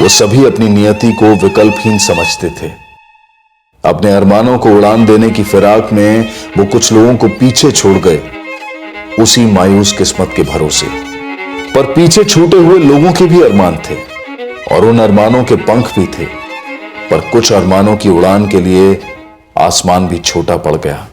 वो सभी अपनी नियति को विकल्पहीन समझते थे। अपने अरमानों को उड़ान देने की फिराक में वो कुछ लोगों को पीछे छोड़ गए, उसी मायूस किस्मत के भरोसे। पर पीछे छूटे हुए लोगों के भी अरमान थे और उन अरमानों के पंख भी थे, पर कुछ अरमानों की उड़ान के लिए आसमान भी छोटा पड़ गया।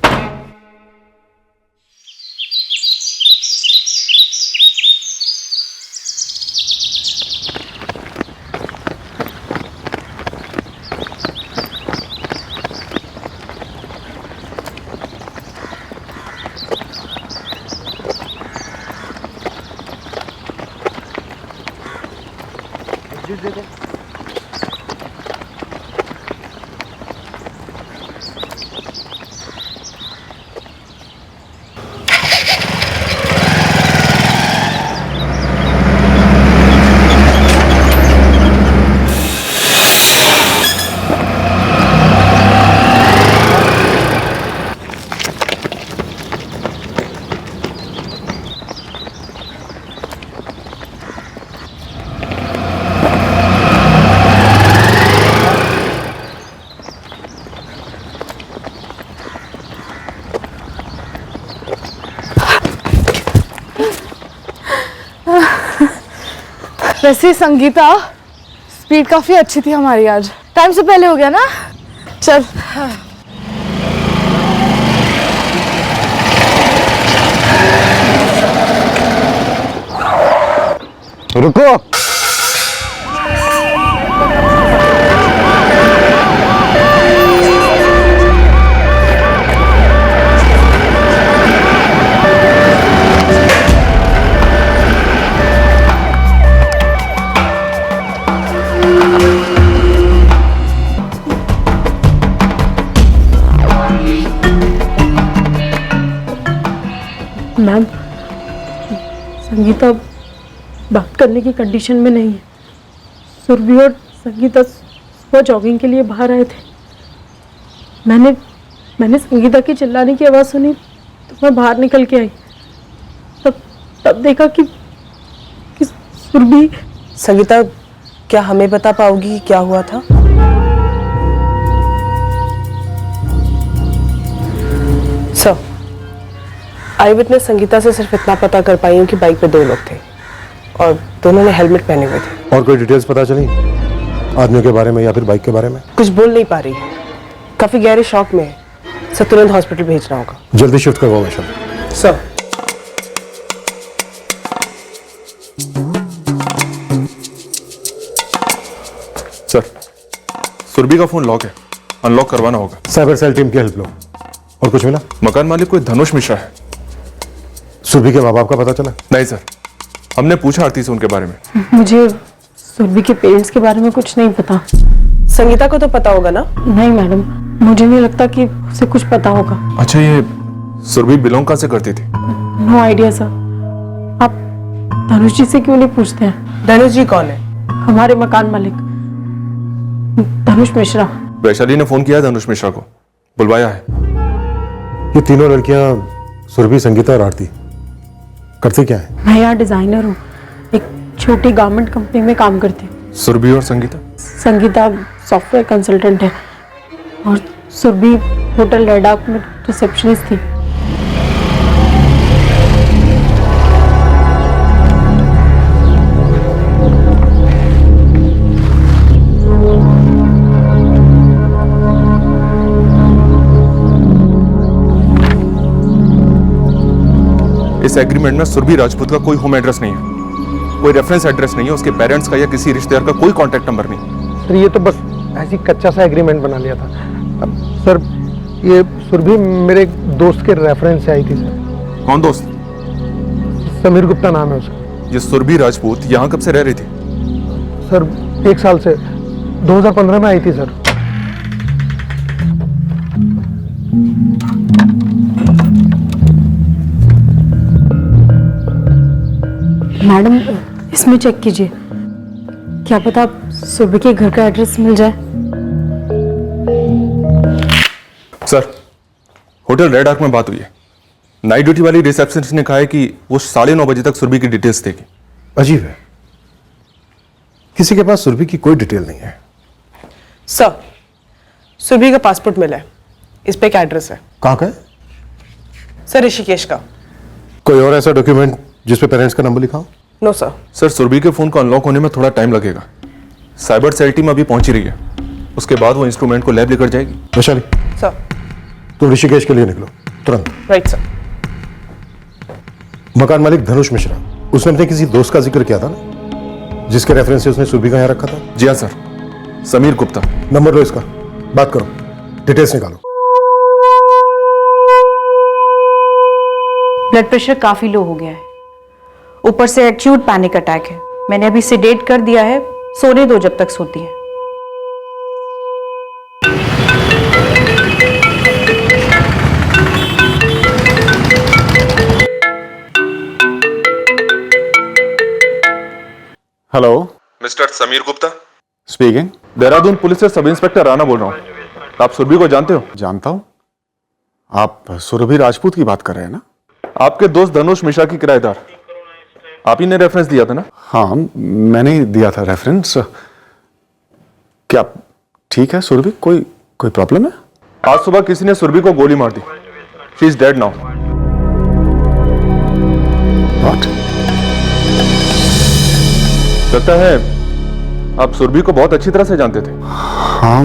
वैसे संगीता, स्पीड काफी अच्छी थी हमारी आज। टाइम से पहले हो गया ना? चल। रुको। मैम, संगीता बात करने की कंडीशन में नहीं है। सुरभि और संगीता सुबह जॉगिंग के लिए बाहर आए थे। मैंने संगीता की चिल्लाने की आवाज़ सुनी तो मैं बाहर निकल के आई। तब देखा कि सुरभि। संगीता, क्या हमें बता पाओगी क्या हुआ था? सर, आई विटनेस संगीता से सिर्फ इतना पता कर पाई हूँ कि बाइक पे 2 लोग थे और दोनों ने हेलमेट पहने हुए थे। और कोई डिटेल्स पता चली आदमियों के बारे में या फिर बाइक के बारे में? कुछ बोल नहीं पा रही, काफी गहरे शॉक में है। सर, तुरंत हॉस्पिटल भेजना होगा। जल्दी शिफ्ट करवाओ मिशन। सर। सर, सुरभि का फोन लॉक है, अनलॉक करवाना होगा। साइबर सेल टीम की हेल्प लो। और कुछ मिला? मकान मालिक कोई धनुष मिश्रा है। सुरभि के माँ बाप का पता चला? नहीं सर, हमने पूछा आरती से उनके बारे में। मुझे सुरभि के पेरेंट्स के बारे में कुछ नहीं पता। संगीता को तो पता होगा ना? नहीं मैडम, मुझे नहीं लगता कि उसे कुछ पता होगा। अच्छा, ये सुरभि बिलोंग कहाँ से करती थी? No idea sir. आप धनुष जी से क्यों नहीं पूछते हैं? धनुष जी कौन है? हमारे मकान मालिक धनुष मिश्रा। वैशाली ने फोन किया है धनुष मिश्रा को, बुलवाया है। ये तीनों लड़कियां सुरभि, संगीता और आरती करती क्या है? मैं यहाँ डिजाइनर हूँ, एक छोटी गारमेंट कंपनी में काम करती हूँ। सुरभि और संगीता? संगीता सॉफ्टवेयर कंसल्टेंट है और सुरभि होटल रेडाक में रिसेप्शनिस्ट थी। इस एग्रीमेंट में सुरभि राजपूत का कोई होम एड्रेस नहीं है, कोई रेफरेंस एड्रेस नहीं है, उसके पेरेंट्स का या किसी रिश्तेदार का कोई कांटेक्ट नंबर नहीं। सर, ये तो बस ऐसी कच्चा सा एग्रीमेंट बना लिया था। अब सर, ये सुरभि मेरे एक दोस्त के रेफरेंस से आई थी सर। कौन दोस्त? समीर गुप्ता नाम है उसका। ये सुरभि राजपूत यहाँ कब से रह रही थी? सर, 1 साल से 2015 में आई थी सर। मैडम, इसमें चेक कीजिए, क्या पता सुरभि के घर का एड्रेस मिल जाए। सर, होटल रेड आर्क में बात हुई है। नाइट ड्यूटी वाली रिसेप्शनिस्ट ने कहा है कि वो 9:30 बजे तक सुरभि की डिटेल्स देगी। अजीब है, किसी के पास सुरभि की कोई डिटेल नहीं है। सर, सुरभि का पासपोर्ट मिला है, इस पे एक एड्रेस है। कहाँ का है? सर, ऋषिकेश का। कोई और ऐसा डॉक्यूमेंट जिसपे पेरेंट्स का नंबर लिखा हो? No sir. सर, सुरभि के फोन को अनलॉक होने में थोड़ा टाइम लगेगा। साइबर सेल टीम अभी पहुंच ही रही है, उसके बाद वो इंस्ट्रूमेंट को लैब लेकर जाएगी। वैशाली, सर। तुम ऋषिकेश के लिए निकलो तुरंत। Right sir. मकान मालिक धनुष मिश्रा, उसने अपने किसी दोस्त का जिक्र किया था ना, जिसके रेफरेंस से उसने सुरभि का यहाँ रखा था। जी हाँ सर, समीर गुप्ता। नंबर लो इसका, बात करो, डिटेल्स निकालो। ब्लड प्रेशर काफी लो हो गया है, ऊपर से एक्यूट पैनिक अटैक है। मैंने अभी सेडेट कर दिया है, सोने दो जब तक सोती है। Hello, mister Sameer Gupta speaking. Dehradun police से सब इंस्पेक्टर राणा बोल रहा हूँ। आप सुरभि को जानते हो? जानता हूं। आप सुरभि राजपूत की बात कर रहे हैं ना? आपके दोस्त धनुष मिश्रा की किराएदार, आप ही ने रेफरेंस दिया था ना? हाँ, मैंने ही दिया था रेफरेंस। क्या ठीक है सुरभि? कोई प्रॉब्लम है? आज सुबह किसी ने सुरभि को गोली मार दी। She is dead now. What? लगता है आप सुरभि को बहुत अच्छी तरह से जानते थे। हाँ,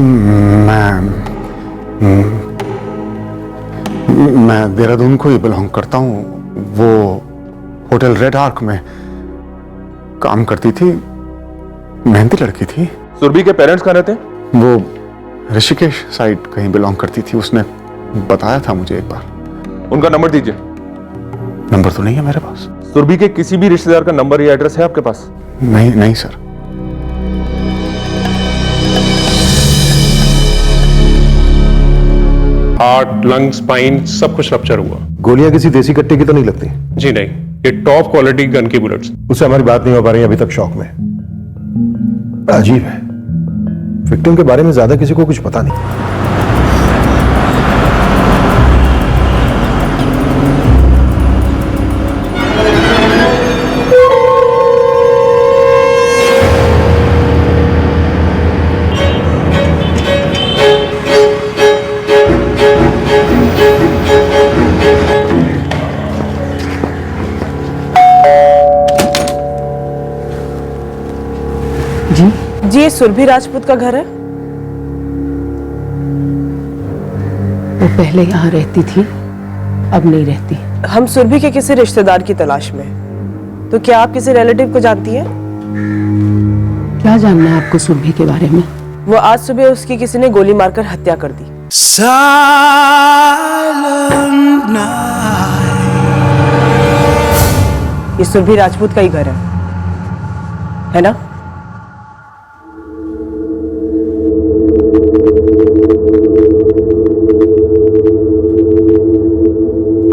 मैं देहरादून को ही बिलोंग करता हूँ। वो होटल रेड आर्क में काम करती थी, मेहनती लड़की थी। सुरभि के पेरेंट्स कहाँ रहते? वो ऋषिकेश साइड कहीं बिलोंग करती थी, उसने बताया था मुझे एक बार। उनका नंबर दीजिए। नंबर तो नहीं है मेरे पास। सुरभि के किसी भी रिश्तेदार का नंबर या एड्रेस है आपके पास? नहीं सर। हार्ट, लंग, स्पाइन सब कुछ रप्चर हुआ। गोलियां किसी देसी कट्टे की तो नहीं लगती? जी नहीं, ये टॉप क्वालिटी गन की बुलेट्स। उससे हमारी बात नहीं हो पा रही है अभी तक, शौक में। अजीब है, विक्टिम के बारे में ज्यादा किसी को कुछ पता नहीं। जी, ये सुरभि राजपूत का घर है? वो पहले यहाँ रहती थी, अब नहीं रहती। हम सुरभि के किसी रिश्तेदार की तलाश में हैं। तो क्या आप किसी रिलेटिव को जानती हैं? क्या जानना है आपको सुरभि के बारे में? वो आज सुबह उसकी किसी ने गोली मारकर हत्या कर दी। ये सुरभि राजपूत का ही घर है ना?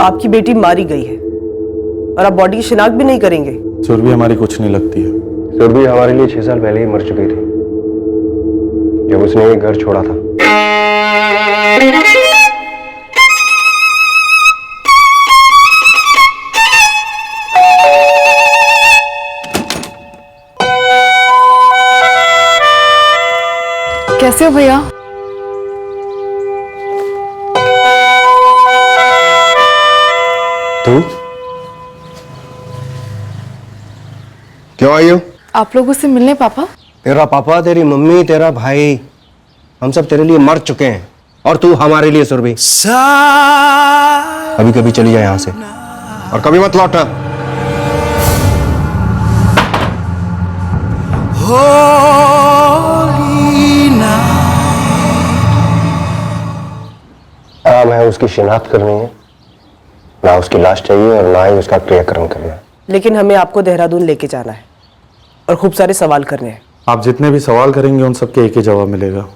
आपकी बेटी मारी गई है और आप बॉडी की शिनाख्त भी नहीं करेंगे? सुरभि हमारी कुछ नहीं लगती है। सुरभि हमारे लिए 6 साल पहले ही मर चुकी थी, जब उसने ये घर छोड़ा था। कैसे हो भैया? तू क्यों आई हो? आप लोगों से मिलने पापा? तेरा पापा, तेरी मम्मी, तेरा भाई, हम सब तेरे लिए मर चुके हैं और तू हमारे लिए सुरभि। अभी कभी चली जाए यहाँ से और कभी मत लौटना। हाँ, मैं उसकी शिनाख्त करनी है, ना उसकी लाश चाहिए और ना ही उसका क्रियाक्रम करना है। लेकिन हमें आपको देहरादून लेके जाना है और खूब सारे सवाल करने हैं। आप जितने भी सवाल करेंगे उन सबके एक ही जवाब मिलेगा।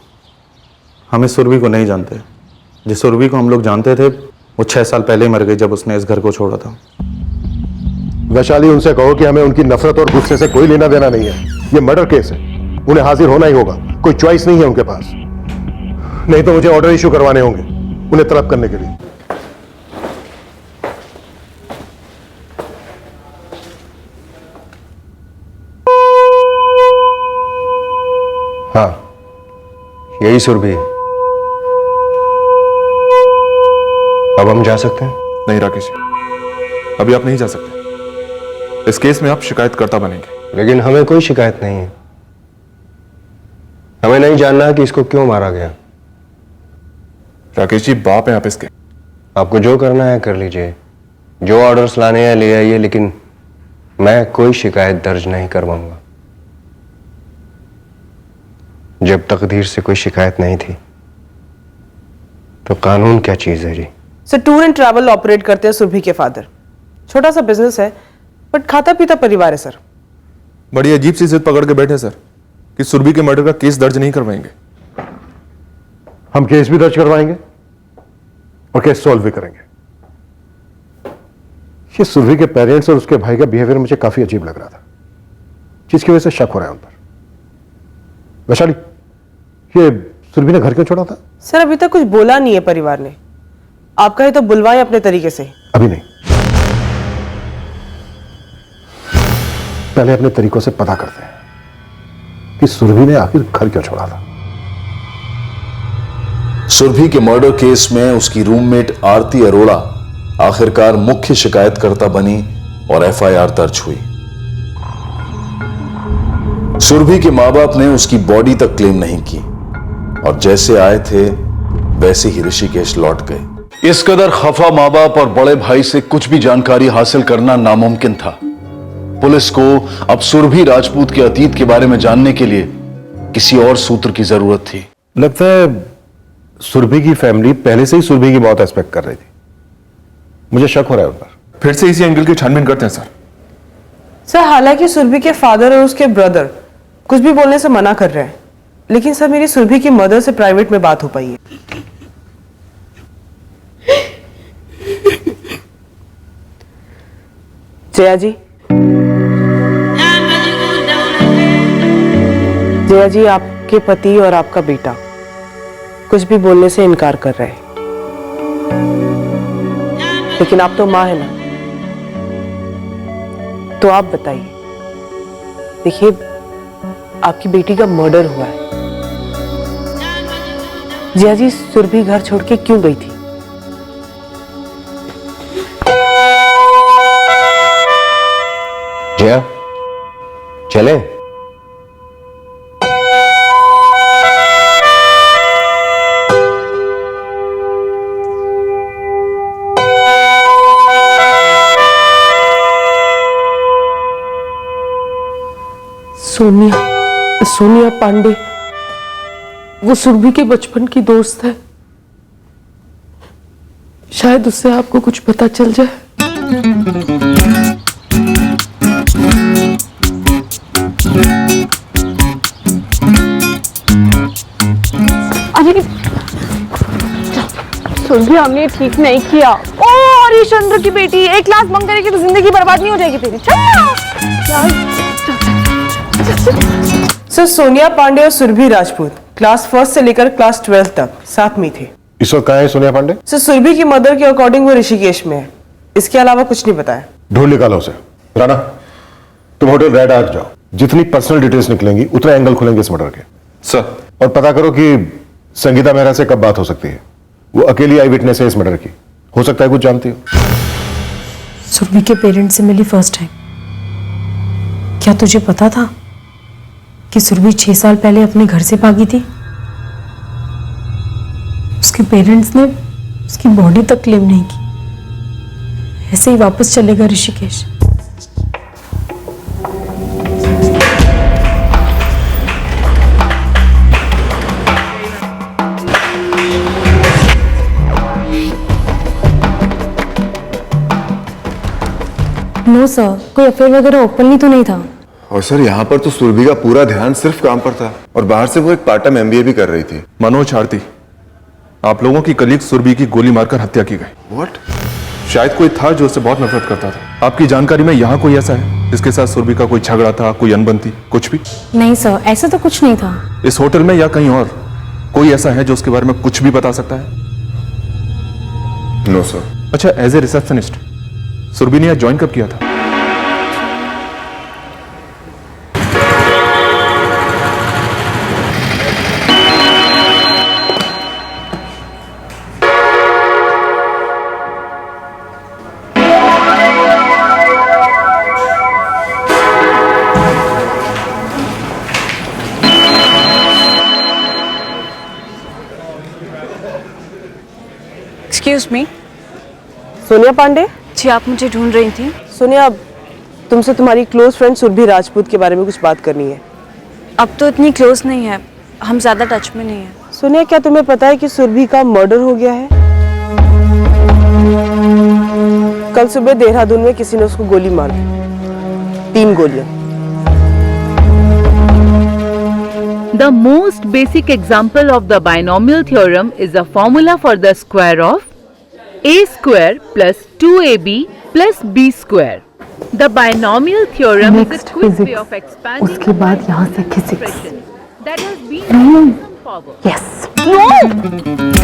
हमें सुरभि को नहीं जानते। जिस सुरभि को हम लोग जानते थे वो 6 साल पहले ही मर गई जब उसने इस घर को छोड़ा था। वैशाली, उनसे कहो कि हमें उनकी नफरत और गुस्से से कोई लेना देना नहीं है। ये मर्डर केस है, उन्हें हाजिर होना ही होगा। कोई चॉइस नहीं है उनके पास, नहीं तो मुझे ऑर्डर इशू करवाने होंगे उन्हें तलब करने के लिए। यही सुरभि है। अब हम जा सकते हैं? नहीं राकेश जी, अभी आप नहीं जा सकते। इस केस में आप शिकायतकर्ता बनेंगे। लेकिन हमें कोई शिकायत नहीं है। हमें नहीं जानना कि इसको क्यों मारा गया। राकेश जी, बाप हैं आप इसके। आपको जो करना है कर लीजिए, जो ऑर्डर्स लाने हैं ले आइए, लेकिन मैं कोई शिकायत दर्ज नहीं करवाऊंगा। जब तकदीर से कोई शिकायत नहीं थी तो कानून क्या चीज है जी। Sir, tour and travel operate करते हैं सुरभि के फादर। छोटा सा बिजनेस है बट खाता पीता परिवार है सर। बड़ी अजीब सी जिद पकड़ के बैठे सर कि सुरभि के मर्डर का केस दर्ज नहीं करवाएंगे। हम केस भी दर्ज करवाएंगे और केस सॉल्व भी करेंगे। ये सुरभि के पेरेंट्स और उसके भाई का बिहेवियर मुझे काफी अजीब लग रहा था, जिसकी वजह से शक हो रहा है उन पर। वैशाली, ये सुरभि ने घर क्यों छोड़ा था? सर, अभी तक कुछ बोला नहीं है परिवार ने। आपका ही तो बुलवाएं अपने तरीके से। अभी नहीं, पहले अपने तरीकों से पता करते हैं कि सुरभि ने आखिर घर क्यों छोड़ा था। सुरभि के मर्डर केस में उसकी रूममेट आरती अरोड़ा आखिरकार मुख्य शिकायतकर्ता बनी और एफआईआर दर्ज हुई। सुरभि के मां बाप ने उसकी बॉडी तक क्लेम नहीं की और जैसे आए थे वैसे ही ऋषिकेश लौट गए। इस कदर खफा मां बाप और बड़े भाई से कुछ भी जानकारी हासिल करना नामुमकिन था। पुलिस को अब सुरभि राजपूत के अतीत के बारे में जानने के लिए किसी और सूत्र की जरूरत थी। लगता है सुरभि की फैमिली पहले से ही सुरभि की मौत एक्सपेक्ट कर रही थी। मुझे शक हो रहा है उन पर। फिर से इसी एंगल की छानबीन करते हैं सर। सर, हालांकि सुरभि के फादर और उसके ब्रदर कुछ भी बोलने से मना कर रहे हैं, लेकिन सर मेरी सुरभि की मदर से प्राइवेट में बात हो पाई है। जया जी, जया जी, आपके पति और आपका बेटा कुछ भी बोलने से इनकार कर रहे हैं, लेकिन आप तो मां है ना, तो आप बताइए। देखिए, आपकी बेटी का मर्डर हुआ है। जया जी, सुरभि घर छोड़ के क्यों गई थी? जया, चले? सोनिया पांडे, वो सुरभि के बचपन की दोस्त है। शायद उससे आपको कुछ पता चल जाए। अरे सुरभि, हमने ठीक नहीं किया। ओ हरिश्चंद्र की बेटी, एक क्लास बंक करेगी तो जिंदगी बर्बाद नहीं हो जाएगी तेरी। सर, सोनिया पांडे और सुरभि राजपूत क्लास 1 से लेकर क्लास 12 तक साथ में थे। इस वक्त कहाँ है सोनिया पांडे? सर, सुरभि की मदर के अकॉर्डिंग वो ऋषिकेश में है। इसके अलावा कुछ नहीं बताया। ढूंढ निकालो उसे। राणा, तुम होटल रेड आर्क जाओ। जितनी पर्सनल डिटेल्स निकलेंगी उतने एंगल खुलेंगे इस मर्डर के। सर, और पता करो कि संगीता मेहरा से कब बात हो सकती है। वो अकेली आई विटनेस है इस मर्डर की। हो सकता है कुछ जानती हो। सुरभि के पेरेंट्स से मिली फर्स्ट टाइम। क्या तुझे पता था कि सुरभि 6 साल पहले अपने घर से भागी थी? उसके पेरेंट्स ने उसकी बॉडी तक क्लेम नहीं की। ऐसे ही वापस चलेगा ऋषिकेश। नो सर, कोई अफेयर वगैरह ओपनली तो नहीं था। और सर, यहाँ पर तो सुरभि का पूरा ध्यान सिर्फ काम पर था और बाहर से वो एक पार्ट टाइम एमबीए भी कर रही थी। मनोज आरती, आप लोगों की कलीग सुरभि की गोली मारकर हत्या की गई। व्हाट? शायद कोई था जो उससे बहुत नफरत करता था। आपकी जानकारी में यहाँ कोई ऐसा है जिसके साथ सुरभि का कोई झगड़ा था, कोई अनबन थी, कुछ भी? नहीं सर, ऐसा तो कुछ नहीं था। इस होटल में या कहीं और कोई ऐसा है जो उसके बारे में कुछ भी बता सकता है? No sir. अच्छा, एज ए रिसेप्शनिस्ट सुरभि ने यहाँ ज्वाइन कब किया था? Excuse me. सोनिया पांडे? जी, आप मुझे ढूंढ रही थी? सोनिया, तुमसे तुम्हारी क्लोज फ्रेंड सुरभि राजपूत के बारे में कुछ बात करनी है। अब तो इतनी क्लोज नहीं है, हम ज्यादा टच में नहीं है। सोनिया, क्या तुम्हें पता है कि सुरभि का मर्डर हो गया है? कल सुबह देहरादून में किसी ने उसको गोली मार दी, 3 गोलियां। The most basic example of the binomial theorem is a formula for the square of a square plus 2ab plus b square. The binomial theorem is a quick way of expanding उसके बाद यहाँ से expression that has been some power. Yes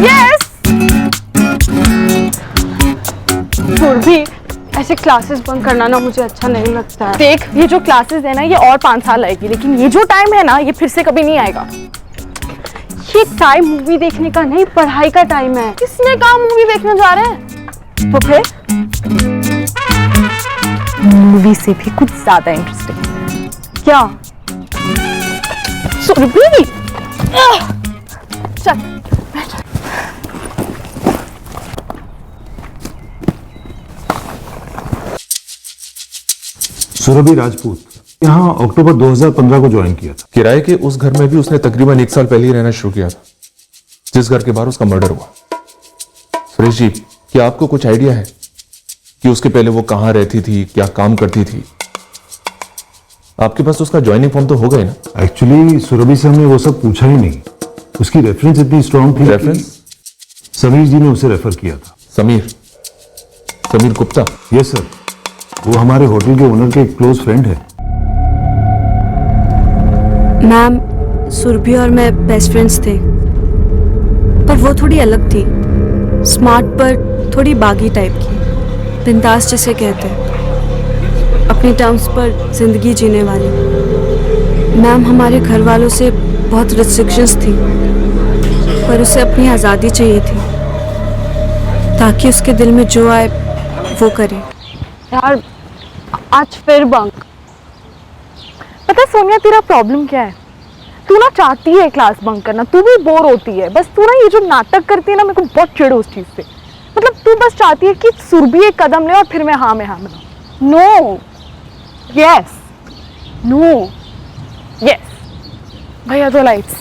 yes Surabhi, ऐसे classes bunk करना ना मुझे अच्छा नहीं लगता है। देख, ये जो क्लासेस है ना ये और 5 साल आएगी, लेकिन ये जो टाइम है ना ये फिर से कभी नहीं आएगा। ये टाइम मूवी देखने का नहीं, पढ़ाई का टाइम है। किसने कहा मूवी देखने जा रहे हैं? तो फिर मूवी से भी कुछ ज्यादा इंटरेस्टिंग। क्या सुरभि? चल सुरभि राजपूत यहाँ अक्टूबर 2015 को ज्वाइन किया था। किराए के उस घर में भी उसने तकरीबन 1 साल पहले ही रहना शुरू किया था, जिस घर के बाहर उसका मर्डर हुआ। सुरेश जी, क्या आपको कुछ आइडिया है कि उसके पहले वो कहां रहती थी, क्या काम करती थी? आपके पास उसका ज्वाइनिंग फॉर्म तो होगा ही ना? एक्चुअली सुरभि से हमने वो सब पूछा ही नहीं। उसकी रेफरेंस इतनी स्ट्रांग थी। रेफरेंस? समीर जी ने उसे रेफर किया था। समीर गुप्ता? यस सर, वो हमारे होटल के ओनर के एक क्लोज फ्रेंड है। मैम, सुरभि और मैं बेस्ट फ्रेंड्स थे, पर वो थोड़ी अलग थी। स्मार्ट पर थोड़ी बागी टाइप की, बिंदास जिसे कहते हैं, अपने टर्म्स पर जिंदगी जीने वाली। मैम, हमारे घर वालों से बहुत रिस्ट्रिक्शंस थी, पर उसे अपनी आज़ादी चाहिए थी ताकि उसके दिल में जो आए वो करे। यार, आज फिर बंक। पता है सोनिया, तेरा प्रॉब्लम क्या है? तू ना चाहती है क्लास बंक करना, तू भी बोर होती है। बस तू ना ये जो नाटक करती है ना, मेरे को बहुत चिढ़ उस चीज से। मतलब तू बस चाहती है कि सुरभि एक कदम ले और फिर मैं हाँ मिलाऊं। No, yes, no, yes. भैया दो लाइट्स।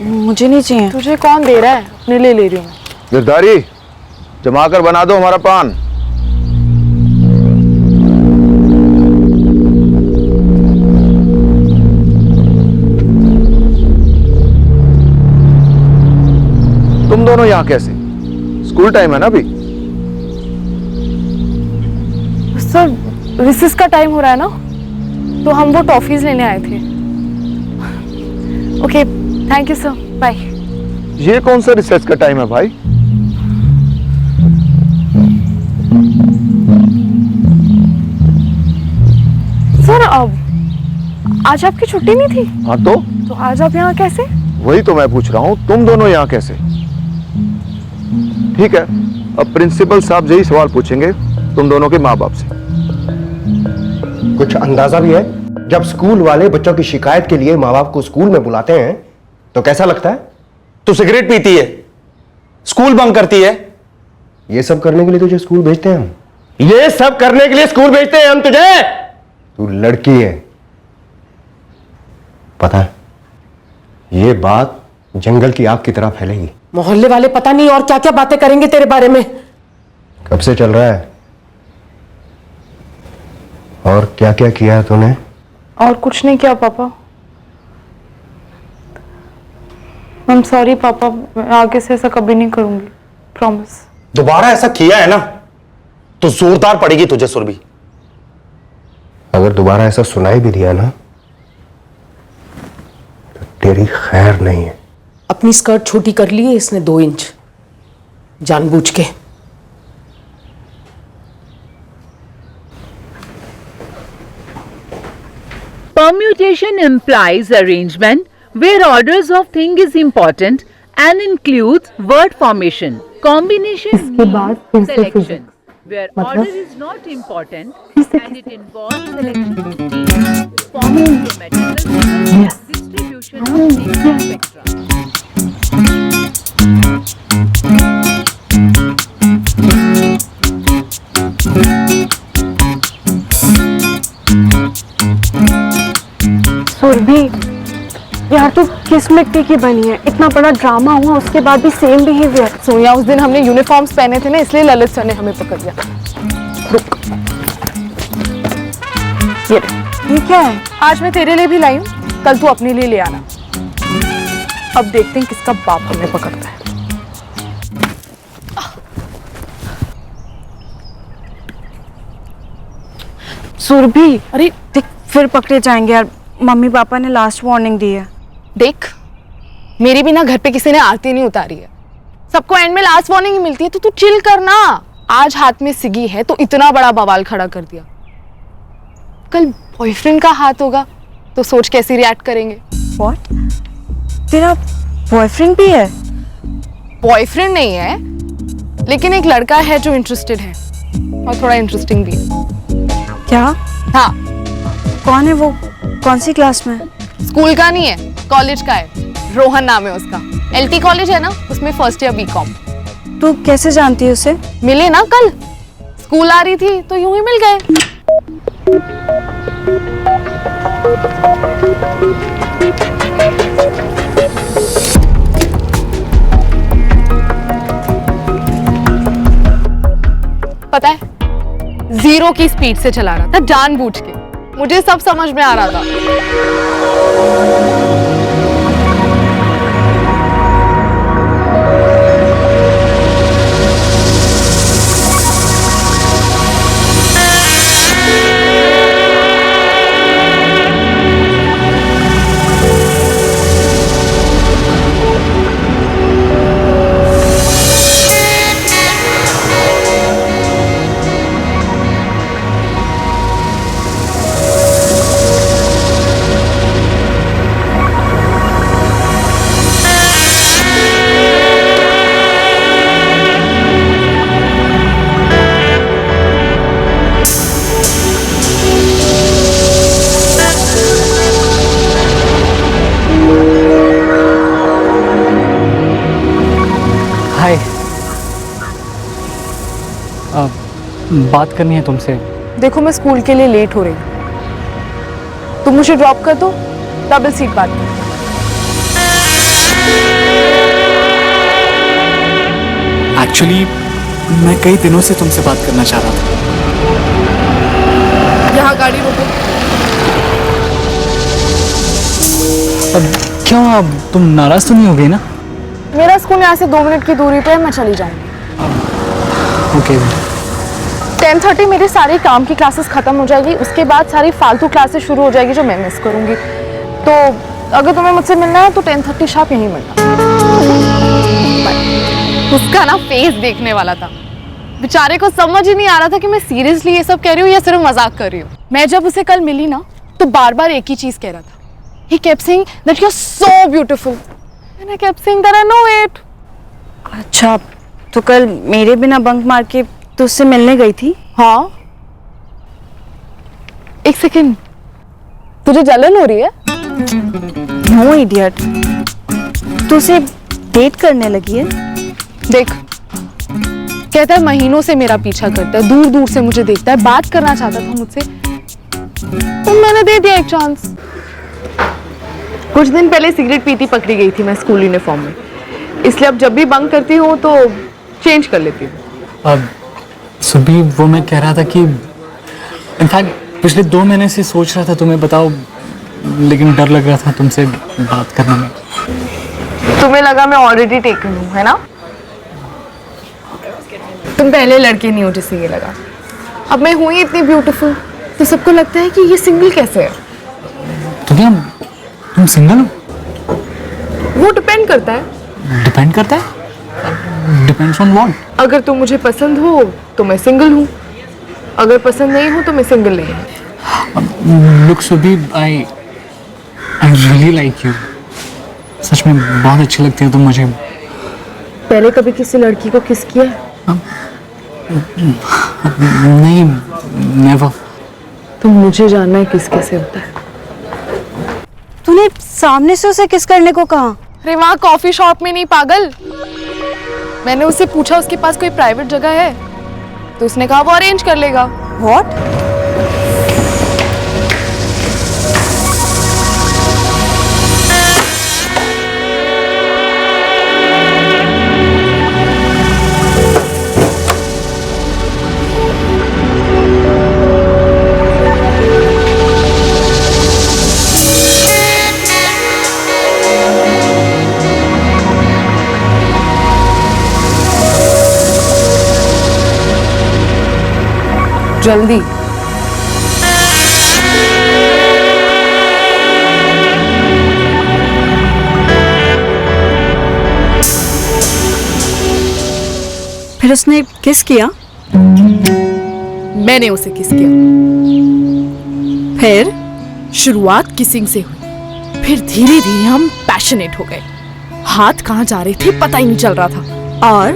मुझे नहीं चाहिए। तुझे कौन दे रहा है? अपने लिए ले रही हूँ। गिरधारी, जमा कर बना दो हमारा पान। तुम दोनों यहाँ कैसे? स्कूल टाइम है ना अभी। सर, रिसेस का टाइम हो रहा है ना, तो हम वो टॉफीज लेने आए थे। Okay, thank you sir, bye. ये कौन सा रिसर्च का टाइम है भाई? सर, अब आज आपकी छुट्टी नहीं थी? हाँ तो आज आप यहाँ कैसे? वही तो मैं पूछ रहा हूँ, तुम दोनों यहाँ कैसे? ठीक है, अब प्रिंसिपल साहब यही सवाल पूछेंगे तुम दोनों के माँ बाप से। कुछ अंदाजा भी है? जब स्कूल वाले बच्चों की शिकायत के लिए माँ बाप को स्कूल में बुलाते हैं तो कैसा लगता है? तू सिगरेट पीती है, स्कूल बंक करती है। ये सब करने के लिए तुझे स्कूल भेजते हैं हम। ये सब करने के लिए स्कूल भेजते हैं हम तुझे? तू लड़की है, पता है, ये बात जंगल की आग की तरह फैलेगी। मोहल्ले वाले पता नहीं और क्या क्या बातें करेंगे तेरे बारे में। कब से चल रहा है और क्या क्या किया है तूने? और कुछ नहीं किया पापा। आई एम सॉरी पापा, मैं आगे से ऐसा कभी नहीं करूंगी, प्रॉमिस। दोबारा ऐसा किया है ना तो जोरदार पड़ेगी तुझे सुरभि। अगर दोबारा ऐसा सुनाई भी दिया ना तो तेरी खैर नहीं है। अपनी स्कर्ट छोटी कर ली है इसने 2 इंच, जानबूझ के। Permutation implies arrangement where orders of thing is important and includes word formation. Combination means selection where order is not important and it involves selection of things, forming geometrical figures, distribution of things, etc. Surabhi, यार तू किस मिट्टी की बनी है? इतना बड़ा drama हुआ उसके बाद भी सेम बिहेवियर। सोनिया, उस दिन हमने यूनिफॉर्म्स पहने थे ना, इसलिए ललित सर ने हमें पकड़ लिया। रुक, ये क्या है? आज मैं तेरे लिए भी लाई हूँ, कल तू अपने लिए ले आना। अब देखते हैं किसका बाप हमें पकड़ता है। सुरभि, अरे देख, फिर पकड़े जाएंगे यार। मम्मी पापा ने लास्ट वार्निंग दी है। देख, मेरी भी ना घर पे किसी ने आरती नहीं उतारी है। सबको एंड में लास्ट वार्निंग ही मिलती है, तो तू चिल करना। आज हाथ में सिगी है तो इतना बड़ा बवाल खड़ा कर दिया, कल बॉयफ्रेंड का हाथ होगा तो सोच कैसे रिएक्ट करेंगे। व्हाट? तेरा बॉयफ्रेंड भी है? बॉयफ्रेंड नहीं है, लेकिन एक लड़का है जो इंटरेस्टेड है और थोड़ा इंटरेस्टिंग भी है। क्या? हाँ। कौन है वो? कौन सी क्लास में? स्कूल का नहीं है, कॉलेज का है। रोहन नाम है उसका। LT कॉलेज है ना, उसमें फर्स्ट ईयर BCom। तू कैसे जानती है उसे? मिले ना कल, स्कूल आ रही थी तो यूं ही मिल गए। पता है, 0 की स्पीड से चला रहा था जानबूझ के। मुझे सब समझ में आ रहा था। बात करनी है तुमसे। देखो, मैं स्कूल के लिए लेट हो रही हूँ, तुम मुझे ड्रॉप कर दो, डबल सीट बात कर। एक्चुअली मैं कई दिनों से तुमसे बात करना चाह रहा था। यहाँ गाड़ी रोको। अब क्यों, अब तुम नाराज तो नहीं हो गई ना? मेरा स्कूल यहाँ से 2 मिनट की दूरी पे है, मैं चली जाऊंगी। ओके। 10:30 मेरे सारे काम की क्लासेस खत्म हो जाएगी, उसके बाद सारी फालतू क्लासेस शुरू हो जाएगी जो मैं मिस करूंगी। तो अगर तुम्हें मुझसे मिलना है तो 10:30 शार्प यहीं मिलना। उसका ना फेस देखने वाला था, बेचारे को समझ ही नहीं आ रहा था कि मैं सीरियसली ये सब कह रही हूँ या सिर्फ मजाक कर रही हूँ। मैं जब उसे कल मिली ना तो बार बार एक ही चीज कह रहा था। He kept saying that you're so beautiful and I kept saying that I know it. अच्छा, तो कल मेरे बिना बंक मार के तो उससे मिलने गई थी? हाँ। एक सेकेंड, तुझे जलन हो रही है? नो इडियट, तू उसे डेट करने लगी है? देख, कहता है महीनों से मेरा पीछा करता है, दूर दूर से मुझे देखता है, बात करना चाहता था मुझसे, तो मैंने दे दिया एक चांस। कुछ दिन पहले सिगरेट पीती पकड़ी गई थी मैं स्कूल यूनिफॉर्म में, इसलिए अब जब भी बंक करती हूँ तो चेंज कर लेती हूँ। अब सुबह वो मैं कह रहा था कि इनफैक्ट पिछले 2 महीने से सोच रहा था तुम्हें बताओ, लेकिन डर लग रहा था तुमसे बात करने में। तुम्हें लगा मैं ऑलरेडी टेकन हूँ, है ना? तुम पहले लड़के नहीं हो जिससे ये लगा। अब मैं हुई इतनी ब्यूटीफुल तो सबको लगता है कि ये सिंगल कैसे है। तो क्या तुम सिंगल हो? वो डिपेंड करता है। डिपेंड करता है? Depends on what? अगर तुम मुझे पसंद हो तो मैं सिंगल हूँ, अगर पसंद नहीं हो तो मैं सिंगल नहीं हूँ। Look Subi, I really like you. सच में बहुत अच्छी लगती है तुम मुझे। पहले कभी किसी लड़की को किस किया है? नहीं, नेवर। तो मुझे जानना है किस कैसे होता है। तूने सामने से उसे किस करने को कहा? अरे वहाँ कॉफी शॉप में नहीं पागल। मैंने उससे पूछा उसके पास कोई प्राइवेट जगह है, तो उसने कहा वो अरेंज कर लेगा। व्हाट? जल्दी। फिर उसने किस किया? मैंने उसे किस किया। फिर शुरुआत किसिंग से हुई, फिर धीरे धीरे हम पैशनेट हो गए। हाथ कहाँ जा रहे थे पता ही नहीं चल रहा था। और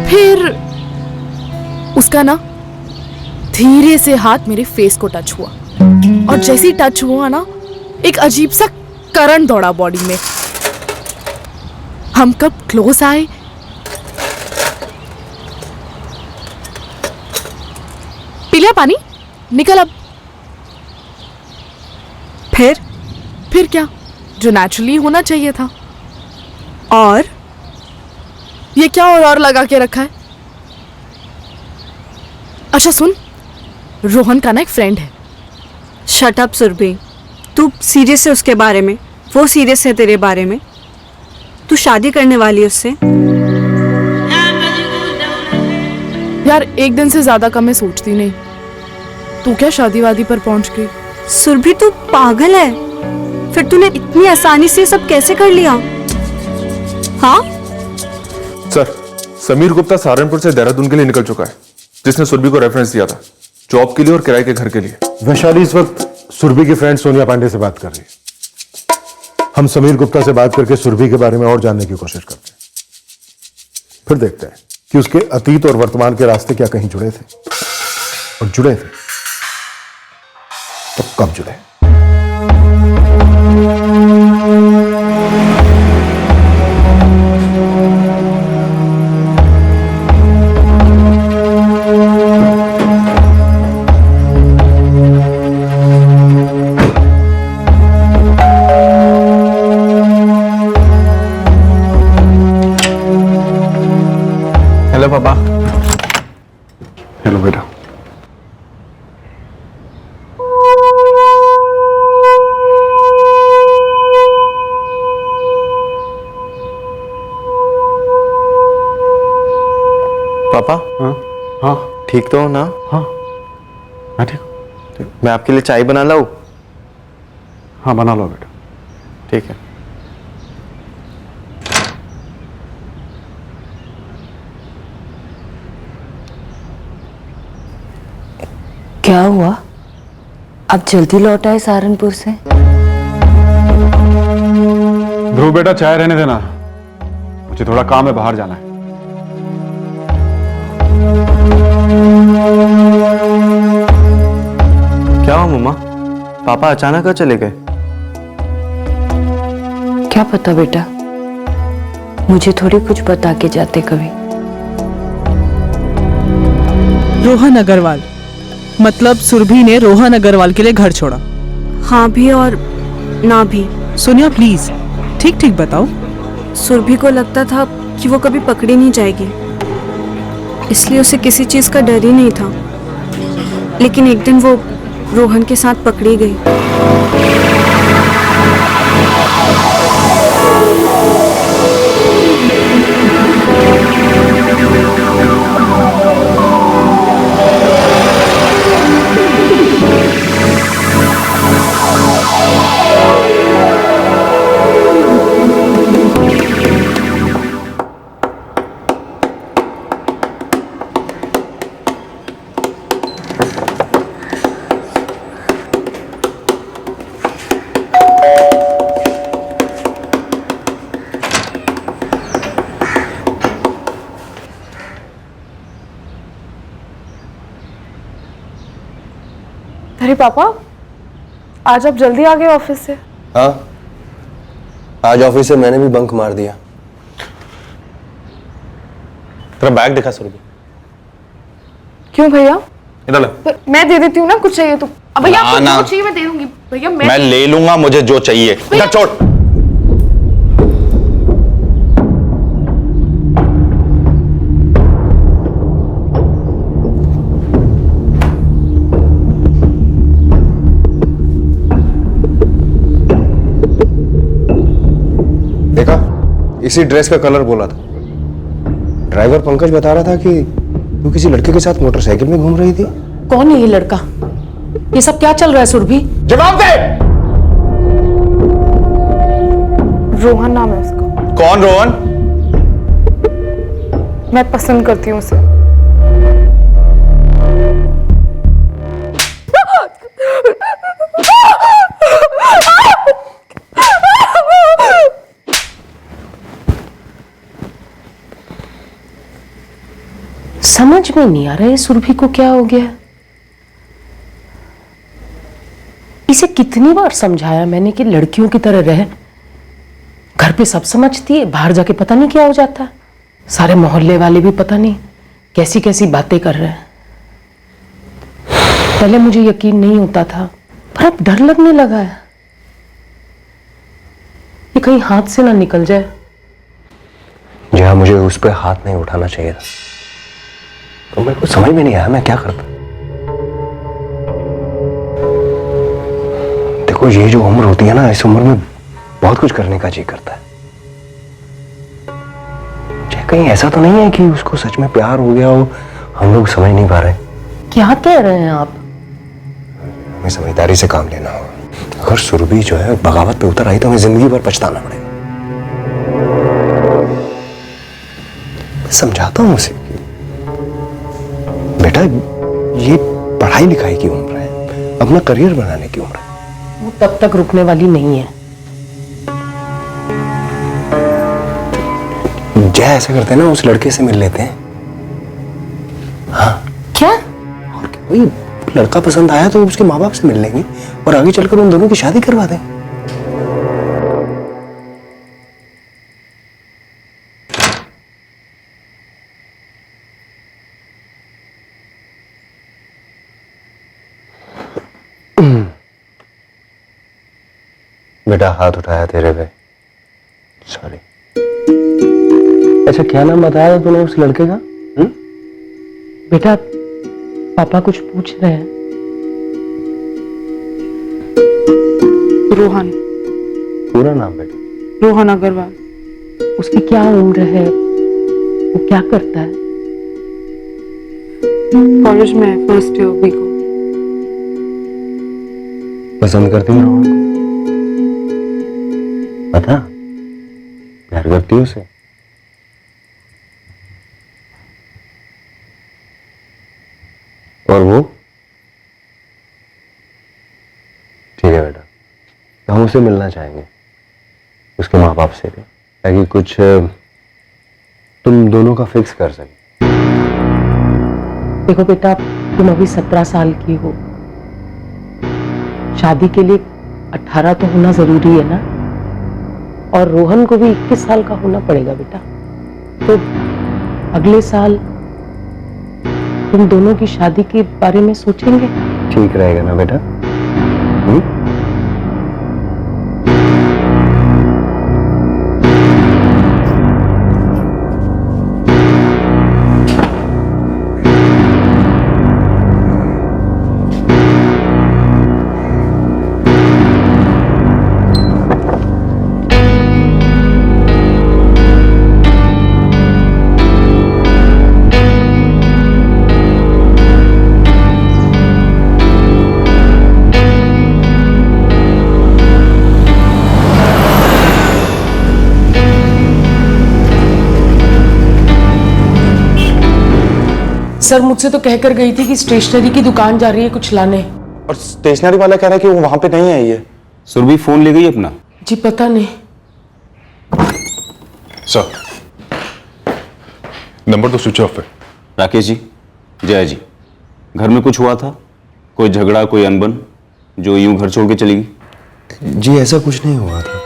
फिर उसका ना धीरे से हाथ मेरे फेस को टच हुआ, और जैसे ही टच हुआ ना एक अजीब सा करंट दौड़ा बॉडी में। हम कब क्लोज आए, पी लिया पानी, निकल अब। फिर क्या, जो नेचुरली होना चाहिए था। और ये क्या और लगा के रखा है? अच्छा सुन, रोहन का ना एक फ्रेंड है। शट अप सुरभि, तू सीरियस है उसके बारे में? वो सीरियस है तेरे बारे में? तू शादी करने वाली है उससे? यार एक दिन से ज्यादा का मैं सोचती नहीं। तू क्या शादी वादी पर पहुंच गई? सुरभि तू पागल है? फिर तूने इतनी आसानी से सब कैसे कर लिया? हाँ सर, समीर गुप्ता सहारनपुर से देहरादून के लिए निकल चुका है, जिसने सुरभि को रेफरेंस दिया था जॉब के लिए और किराए के घर के लिए। वैशाली इस वक्त सुरभि की फ्रेंड सोनिया पांडे से बात कर रही है। हम समीर गुप्ता से बात करके सुरभि के बारे में और जानने की कोशिश करते हैं। फिर देखते हैं कि उसके अतीत और वर्तमान के रास्ते क्या कहीं जुड़े थे, और जुड़े थे तो कब जुड़े। हेलो पापा। हेलो बेटा। पापा, हाँ हाँ ठीक तो हो ना? हाँ मैं ठीक। मैं आपके लिए चाय बना लाऊं? हाँ बना लो बेटा। ठीक है। क्या हुआ? अब जल्दी लौट आए सहारनपुर से? ध्रुव बेटा चाय रहने देना, मुझे थोड़ा काम है, बाहर जाना है। क्या हुआ मम्मा? पापा अचानक क्यों चले गए? क्या पता बेटा, मुझे थोड़ी कुछ बता के जाते कभी। रोहन अग्रवाल, मतलब सुरभि ने रोहन अग्रवाल के लिए घर छोड़ा? हाँ भी और ना भी। सोनिया प्लीज ठीक ठीक बताओ। सुरभि को लगता था कि वो कभी पकड़ी नहीं जाएगी, इसलिए उसे किसी चीज का डर ही नहीं था। लेकिन एक दिन वो रोहन के साथ पकड़ी गई। अरे पापा, आज आप जल्दी आ गए ऑफिस से? हाँ, आज ऑफिस से मैंने भी बंक मार दिया। तेरा बैग दिखा सुरभि। क्यों भैया? इधर ले। तो मैं दे देती हूँ ना, कुछ चाहिए तो। अब भैया ना, आपको ना। जो चाहिए मैं दे दूंगी। भैया मैं ले लूंगा मुझे जो चाहिए। इधर छोड़। देखा, इसी ड्रेस का कलर बोला था। ड्राइवर पंकज बता रहा था कि तू किसी लड़के के साथ मोटरसाइकिल में घूम रही थी? कौन है ये लड़का? ये सब क्या चल रहा है सुरभि? जवाब दे। रोहन नाम है उसका। कौन रोहन? मैं पसंद करती हूँ उसे। समझ में नहीं आ रहा है सुरभि को क्या हो गया। इसे कितनी बार समझाया मैंने कि लड़कियों की तरह रहे। घर पे सब समझती है, बाहर जाके पता नहीं क्या हो जाता है। सारे मोहल्ले वाले भी पता नहीं कैसी कैसी बातें कर रहे हैं। पहले मुझे यकीन नहीं होता था, पर अब डर लगने लगा है। ये कहीं हाथ से ना निकल जाए। जहाँ मुझे उस पर हाथ नहीं उठाना चाहिए था, तो मेरे को समझ में नहीं आया मैं क्या करता। देखो, ये जो उम्र होती है ना, इस उम्र में बहुत कुछ करने का जी करता है। कहीं ऐसा तो नहीं है कि उसको सच में प्यार हो गया हो, हम लोग समझ नहीं पा रहे। क्या कह रहे हैं आप? हमें समझदारी से काम लेना होगा। अगर सुरभि जो है बगावत पे उतर आई तो हमें जिंदगी भर पछताना पड़ेगा। मैं समझाता हूं उसे, बेटा ये पढ़ाई लिखाई की उम्र है, अपना करियर बनाने की उम्र है। वो तब तक रुकने वाली नहीं है। जय ऐसा करते हैं ना, उस लड़के से मिल लेते हैं। हाँ क्या? और कोई लड़का पसंद आया तो उसके माँ बाप से मिल लेंगे और आगे चलकर उन दोनों की शादी करवा दें। बेटा हाथ उठाया तेरे पे, सॉरी। अच्छा क्या नाम बताया था तूने उस लड़के का? बेटा पापा कुछ पूछ रहे हैं। रोहन। पूरा नाम बेटा? रोहन अग्रवाल। उसकी क्या उम्र है, वो क्या करता है? कॉलेज में फर्स्ट ईयर बीकॉम। पसंद करती हूँ रोहन को? पता? प्यार करती हूँ उसे? और वो? ठीक है बेटा, तो हम उसे मिलना चाहेंगे, उसके माँ बाप से भी, ताकि कुछ तुम दोनों का फिक्स कर सके। देखो बेटा, तुम अभी 17 साल की हो। शादी के लिए 18 तो होना जरूरी है ना, और रोहन को भी 21 साल का होना पड़ेगा बेटा। तो अगले साल तुम दोनों की शादी के बारे में सोचेंगे। ठीक रहेगा ना बेटा? सर मुझसे तो कहकर गई थी कि स्टेशनरी की दुकान जा रही है कुछ लाने। और स्टेशनरी वाला कह रहा है कि वो वहां पे नहीं है। ये सुरभि फोन ले गई अपना? जी पता नहीं। सर, नंबर तो स्विच ऑफ है। राकेश जी, जय जी, घर में कुछ हुआ था? कोई झगड़ा, कोई अनबन जो यूं घर छोड़ के चली गई? जी ऐसा कुछ नहीं हुआ था।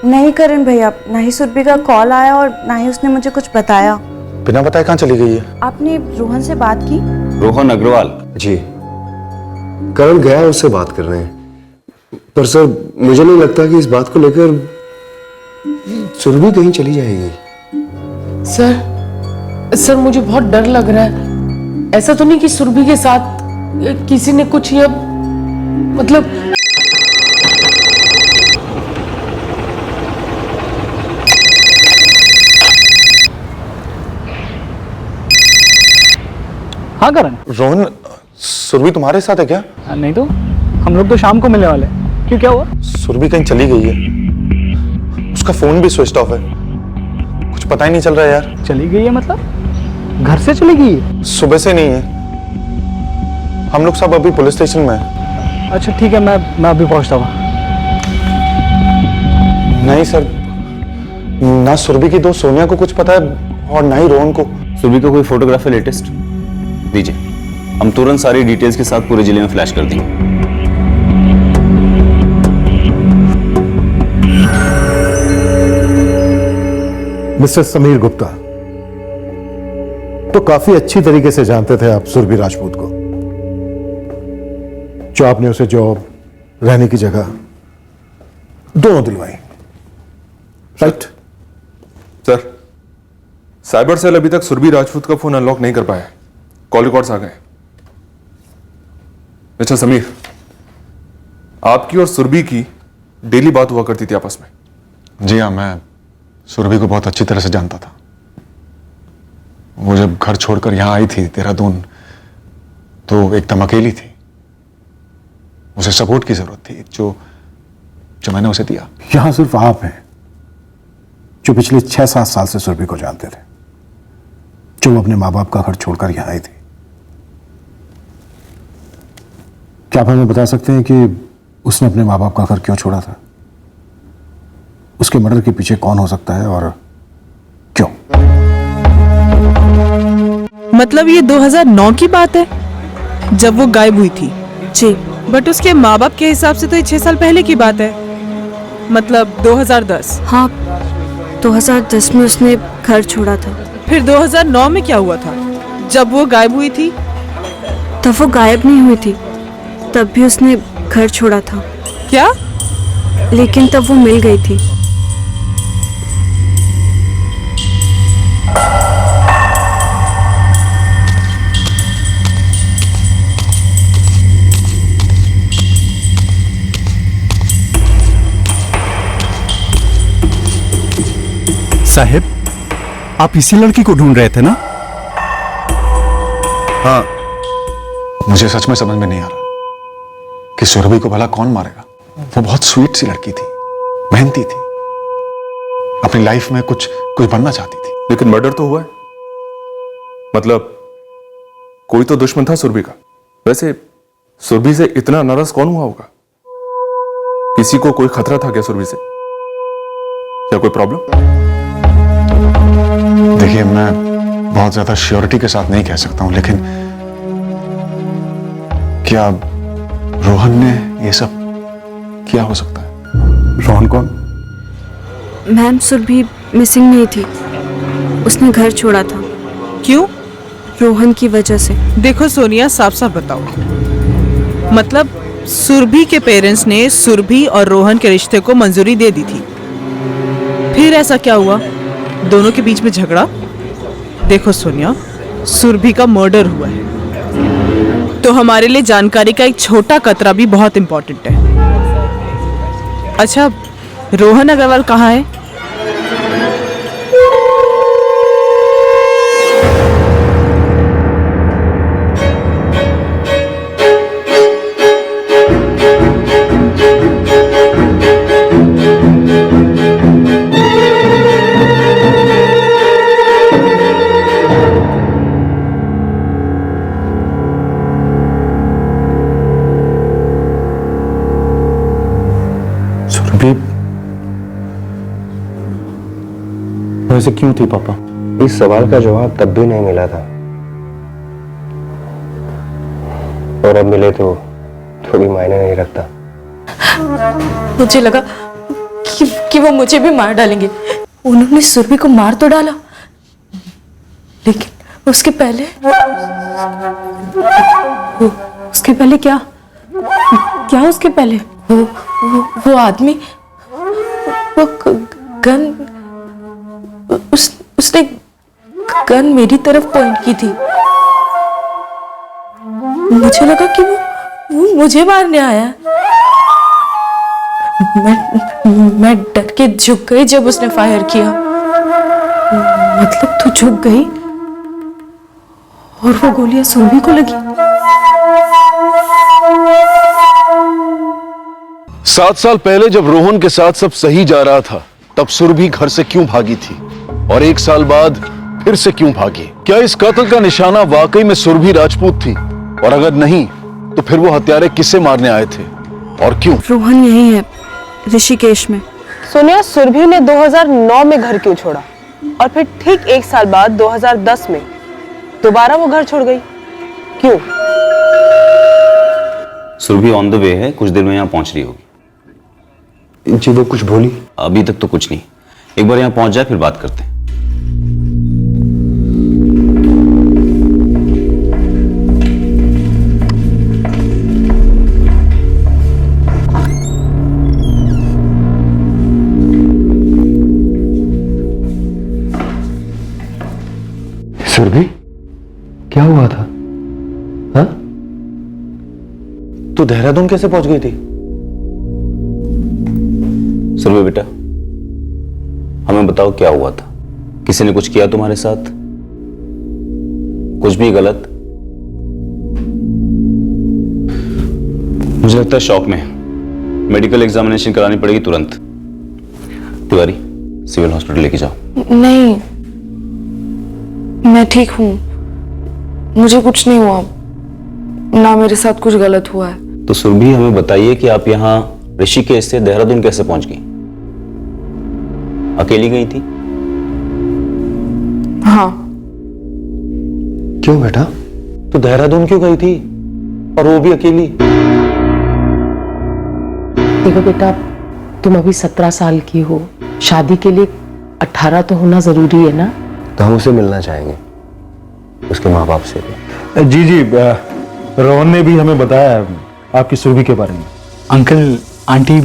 नहीं करण भैया, ना ही सुरभि का कॉल आया और ना ही उसने मुझे कुछ बताया। बिना बताए कहाँ चली गई है? आपने रोहन से बात की? रोहन अग्रवाल? जी, करण गया है, उससे बात कर रहे हैं। पर सर मुझे नहीं लगता कि इस बात को लेकर सुरभि कहीं चली जाएगी। सर मुझे बहुत डर लग रहा है। ऐसा तो नहीं कि सुरभि के साथ किसी ने कुछ या मतलब हाँ करण। रोहन, सुरभि तुम्हारे साथ है क्या? नहीं तो, हम लोग तो शाम को मिलने वाले हैं। क्यों, क्या हुआ? सुरभि कहीं चली गई है, उसका फोन भी स्विच ऑफ है, कुछ पता ही नहीं चल रहा है यार। चली गई है मतलब? घर से चली गई है? सुबह से नहीं है, हम लोग सब अभी पुलिस स्टेशन में हैं। अच्छा ठीक है, मैं अभी पहुंचता हूँ। नहीं सर, ना सुरभि की दोस्त सोनिया को कुछ पता है और ना ही रोहन को। सुरभि का कोई फोटोग्राफ है लेटेस्ट? दीजिए, हम तुरंत सारी डिटेल्स के साथ पूरे जिले में फ्लैश कर देंगे। मिस्टर समीर गुप्ता, तो काफी अच्छी तरीके से जानते थे आप सुरभि राजपूत को, जो आपने उसे जॉब, रहने की जगह दोनों दिलवाई, राइट? सर, साइबर सेल अभी तक सुरभि राजपूत का फोन अनलॉक नहीं कर पाया। कॉल रिकॉर्ड्स आ गए। अच्छा समीर, आपकी और सुरभि की डेली बात हुआ करती थी आपस में? जी हाँ, मैं सुरभि को बहुत अच्छी तरह से जानता था। वो जब घर छोड़कर यहां आई थी देहरादून, तो एकदम अकेली थी, उसे सपोर्ट की जरूरत थी, जो मैंने उसे दिया। यहां सिर्फ आप हैं जो पिछले 6-7 साल से सुरभि को जानते थे, जो अपने माँ बाप का घर छोड़कर यहां आई थी। क्या आप हमें बता सकते हैं कि उसने अपने माँ बाप का घर क्यों छोड़ा था? उसके मर्डर के पीछे कौन हो सकता है और क्यों? मतलब ये 2009 की बात है, जब वो गायब हुई थी? जी। बट उसके माँ बाप के हिसाब से तो ये 6 साल पहले की बात है, मतलब 2010। हाँ, 2010 में उसने घर छोड़ा था। फिर 2009 में क्या हुआ था, जब वो गायब हुई थी? तब वो गायब नहीं हुई थी, तब भी उसने घर छोड़ा था। क्या? लेकिन तब वो मिल गई थी। साहिब, आप इसी लड़की को ढूंढ रहे थे ना? हाँ, मुझे सच में समझ में नहीं आ रहा कि सुरभि को भला कौन मारेगा। वो बहुत स्वीट सी लड़की थी, मेहनती थी, अपनी लाइफ में कुछ बनना चाहती थी। लेकिन मर्डर तो हुआ है, मतलब कोई तो दुश्मन था सुरभि का। वैसे सुरभि से इतना नाराज कौन हुआ होगा? किसी को कोई खतरा था क्या सुरभि से, या कोई प्रॉब्लम? देखिए, मैं बहुत ज्यादा श्योरिटी के साथ नहीं कह सकता हूं, लेकिन क्या रोहन ने ये सब किया हो सकता है? रोहन कौन? मैम, सुरभि मिसिंग नहीं थी, उसने घर छोड़ा था। क्यों? रोहन की वजह से। देखो सोनिया, साफ साफ बताओ, मतलब सुरभि के पेरेंट्स ने सुरभि और रोहन के रिश्ते को मंजूरी दे दी थी, फिर ऐसा क्या हुआ? दोनों के बीच में झगड़ा? देखो सोनिया, सुरभि का मर्डर हुआ है, तो हमारे लिए जानकारी का एक छोटा कतरा भी बहुत इंपॉर्टेंट है। अच्छा, रोहन अग्रवाल कहाँ है? वैसे क्यों थी पापा? इस सवाल का जवाब तब भी नहीं मिला था, और अब मिले तो भी मायने नहीं रखता। मुझे लगा कि वो मुझे भी मार डालेंगे। उन्होंने सुरभि को मार तो डाला, लेकिन उसके पहले क्या उसके पहले वो आदमी, वो गन, उसने गन मेरी तरफ पॉइंट की थी। मुझे लगा कि वो मुझे मारने आया। मैं डर के झुक गई जब उसने फायर किया। मतलब तू झुक गई और वो गोलियां सुरभि को लगी। 7 साल पहले जब रोहन के साथ सब सही जा रहा था, तब सुरभि घर से क्यों भागी थी? और 1 साल बाद फिर से क्यों भागी? क्या इस कत्ल का निशाना वाकई में सुरभि राजपूत थी? और अगर नहीं, तो फिर वो हत्यारे किसे मारने आए थे और क्यों? रोहन यही है, ऋषिकेश में। सोनिया, सुरभि ने 2009 में घर क्यों छोड़ा और फिर ठीक 1 साल बाद 2010 में दोबारा वो घर छोड़ गई? क्यों? सुरभि ऑन द वे है, कुछ देर में यहाँ पहुंच रही होगी। जी वो कुछ बोली? अभी तक तो कुछ नहीं, एक बार यहाँ पहुंच जाए फिर बात करते हैं। सुरभि, क्या हुआ था? हाँ? तू देहरादून कैसे पहुंच गई थी? सुरभि बेटा, हमें बताओ क्या हुआ था? किसी ने कुछ किया तुम्हारे साथ? कुछ भी गलत? मुझे लगता है शॉक में, मेडिकल एग्जामिनेशन करानी पड़ेगी तुरंत। तिवारी, सिविल हॉस्पिटल लेके जाओ। नहीं, मैं ठीक हूँ, मुझे कुछ नहीं हुआ, ना मेरे साथ कुछ गलत हुआ है। तो सुरभि, हमें बताइए कि आप यहाँ ऋषिकेश से देहरादून कैसे पहुंच गई? अकेली गई थी? हाँ। क्यों बेटा? तो देहरादून क्यों गई थी और वो भी अकेली? देखो बेटा, तुम अभी 17 साल की हो, शादी के लिए 18 तो होना जरूरी है ना? तो हम उसे मिलना चाहेंगे, उसके माँ बाप से भी। जी जी, रोहन ने भी हमें बताया आपकी सुरभि के बारे में। अंकल आंटी,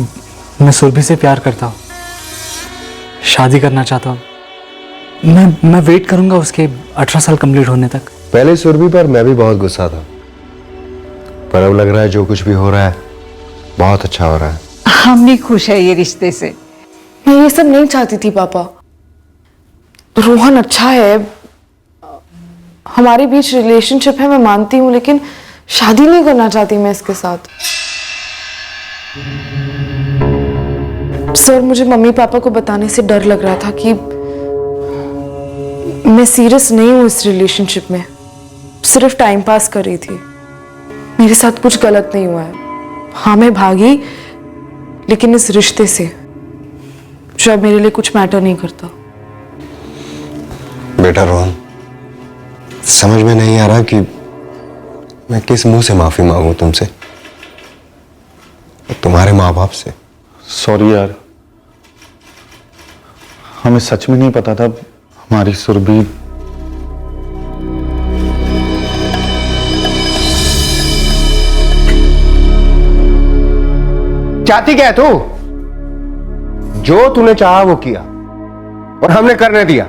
मैं सुरभि से प्यार करता हूँ, शादी करना चाहता हूँ। मैं वेट करूंगा उसके 18 साल कंप्लीट होने तक। पहले सुरभि पर मैं भी बहुत गुस्सा था, पर अब लग रहा है जो कुछ भी हो रहा है बहुत अच्छा हो रहा है। हम भी खुश है ये रिश्ते से। मैं ये सब नहीं चाहती थी पापा। रोहन अच्छा है, हमारे बीच रिलेशनशिप है, मैं मानती हूँ, लेकिन शादी नहीं करना चाहती मैं इसके साथ। सर, मुझे मम्मी पापा को बताने से डर लग रहा था कि मैं सीरियस नहीं हूँ इस रिलेशनशिप में, सिर्फ टाइम पास कर रही थी। मेरे साथ कुछ गलत नहीं हुआ है। हाँ, मैं भागी, लेकिन इस रिश्ते से जो अब मेरे लिए कुछ मैटर नहीं करता। बेटा रोहन, समझ में नहीं आ रहा कि मैं किस मुंह से माफी मांगू तुमसे, तुम्हारे माँ बाप से। सॉरी यार, हमें सच में नहीं पता था हमारी सुरभि। चाहती क्या है तू? जो तूने चाहा वो किया और हमने करने दिया,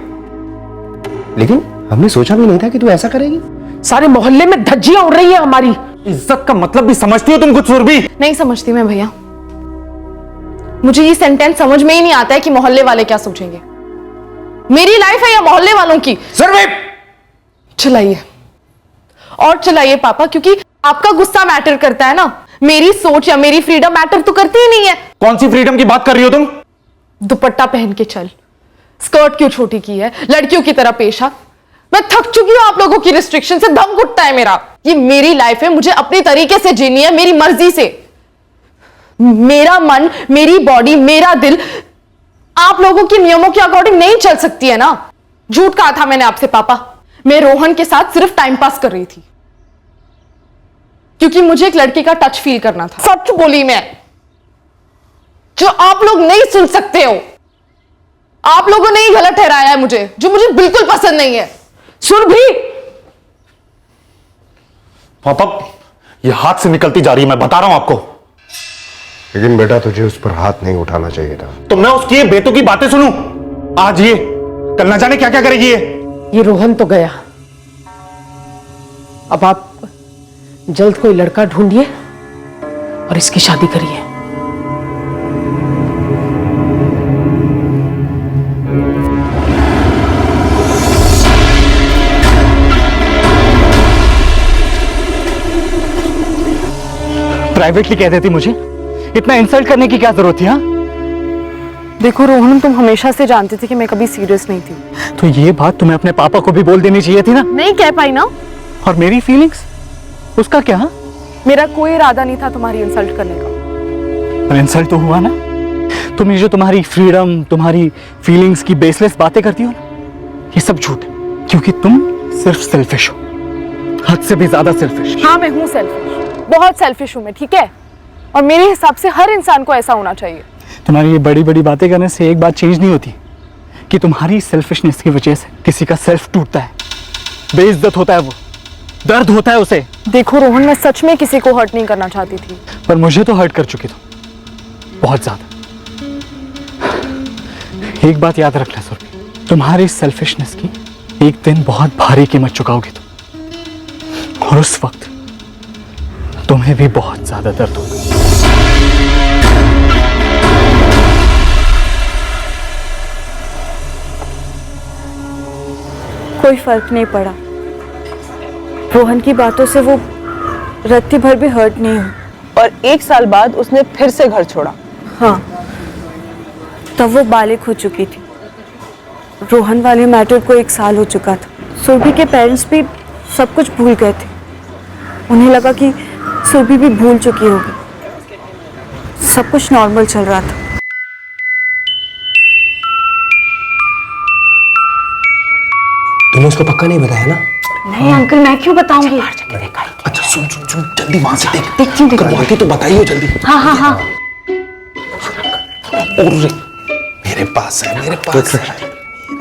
लेकिन हमने सोचा भी नहीं था कि तू ऐसा करेगी। सारे मोहल्ले में धज्जियां उड़ रही है हमारी। इज्जत का मतलब भी समझती हो तुम कुछ सुरभि? नहीं समझती मैं भैया, मुझे ये सेंटेंस समझ में ही नहीं आता है कि मोहल्ले वाले क्या सोचेंगे। मेरी लाइफ है या मोहल्ले वालों की? सुरभि, चलाइए और चलाइए पापा, क्योंकि आपका गुस्सा मैटर करता है ना। मेरी सोच या मेरी फ्रीडम मैटर तो करती ही नहीं है। कौन सी फ्रीडम की बात कर रही हो तुम? दुपट्टा पहन के चल, स्कर्ट क्यों छोटी की है, लड़कियों की तरह पेश आ। मैं थक चुकी हूं आप लोगों की रिस्ट्रिक्शन से, दम घुटता है मेरा। ये मेरी लाइफ है, मुझे अपने तरीके से जीनी है, मेरी मर्जी से। मेरा मन, मेरी बॉडी, मेरा दिल आप लोगों के नियमों के अकॉर्डिंग नहीं चल सकती है ना। झूठ कहा था मैंने आपसे पापा, मैं रोहन के साथ सिर्फ टाइम पास कर रही थी, क्योंकि मुझे एक लड़के का टच फील करना था। सच बोली मैं, जो आप लोग नहीं सुन सकते हो। आप लोगों ने ही गलत ठहराया है मुझे, जो मुझे बिल्कुल पसंद नहीं है। सुरभि, पापा ये हाथ से निकलती जा रही है, मैं बता रहा हूं आपको। लेकिन बेटा तुझे उस पर हाथ नहीं उठाना चाहिए था। तो मैं उसकी ये बेतों की बातें सुनूं? आज ये, कल ना जाने क्या क्या करेगी ये रोहन तो गया, अब आप जल्द कोई लड़का ढूंढिए और इसकी शादी करिए। प्राइवेटली कह देती मुझे। इतना इंसल्ट करने की क्या जरूरत थी? हाँ, देखो रोहन, तुम हमेशा से जानते थे कि मैं कभी सीरियस नहीं थी। तो ये बात तुम्हें अपने पापा को भी बोल देनी चाहिए थी ना। नहीं कह पाई ना। और मेरी फीलिंग्स, उसका क्या? हाँ? मेरा कोई इरादा नहीं था तुम्हारी इंसल्ट करने का। पर इंसल्ट तो हुआ ना। तुम ये जो तुम्हारी फ्रीडम, तुम्हारी फीलिंग्स की बेसलेस बातें करती हो ना, ये सब झूठ है। क्योंकि तुम सिर्फ सेल्फिश हो, हद से भी ज्यादा सेल्फिश। हाँ, मैं हूँ सेल्फिश, बहुत सेल्फिश हूँ मैं, ठीक है। और मेरे हिसाब से हर इंसान को ऐसा होना चाहिए। तुम्हारी ये बड़ी बड़ी बातें करने से एक बात चेंज नहीं होती कि तुम्हारी सेल्फिशनेस की वजह से किसी का सेल्फ टूटता है, बेइज्जत होता है, वो दर्द होता है उसे। देखो रोहन, मैं सच में किसी को हर्ट नहीं करना चाहती थी। पर मुझे तो हर्ट कर चुकी तुम, बहुत ज्यादा। एक बात याद रखना सुरभि, तुम्हारी सेल्फिशनेस की एक दिन बहुत भारी कीमत चुकाओगे तुम, और उस वक्त तुम्हें भी बहुत ज्यादा दर्द होगा। कोई फर्क नहीं पड़ा। रोहन की बातों से वो रत्ती भर भी हर्ट नहीं हुई। और 1 साल बाद उसने फिर से घर छोड़ा। हाँ, तब वो बालिग हो चुकी थी। रोहन वाले मैटर को 1 साल हो चुका था। सुरभि के पेरेंट्स भी सब कुछ भूल गए थे। उन्हें लगा कि सुरभि भी भूल चुकी होगी। सब कुछ नॉर्मल चल रहा था। तूने उसको पक्का नहीं बताया ना? नहीं अंकल, मैं क्यों बताऊंगी? अच्छा सुन सुन सुन, जल्दी वहां से देख। देखती हूँ, करवाती तो बताइए जल्दी। हाँ हाँ हाँ। और मेरे पास है, मेरे पास है।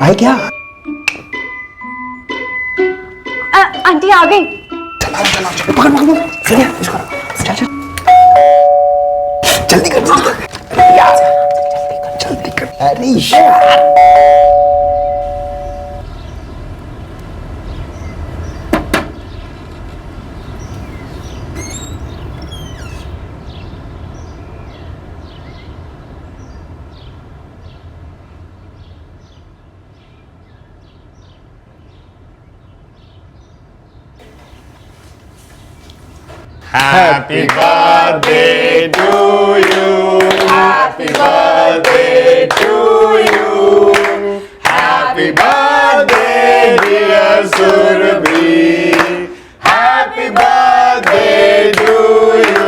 आए क्या? आंटी आ गई। चला चला चला, पकड़ पकड़ पकड़, चल इसको, चल चल, जल्दी कर जल्दी कर, जल्दी कर। अरे यार, Happy birthday to you. Happy birthday to you. Happy birthday dear Surabhi. Happy birthday to you.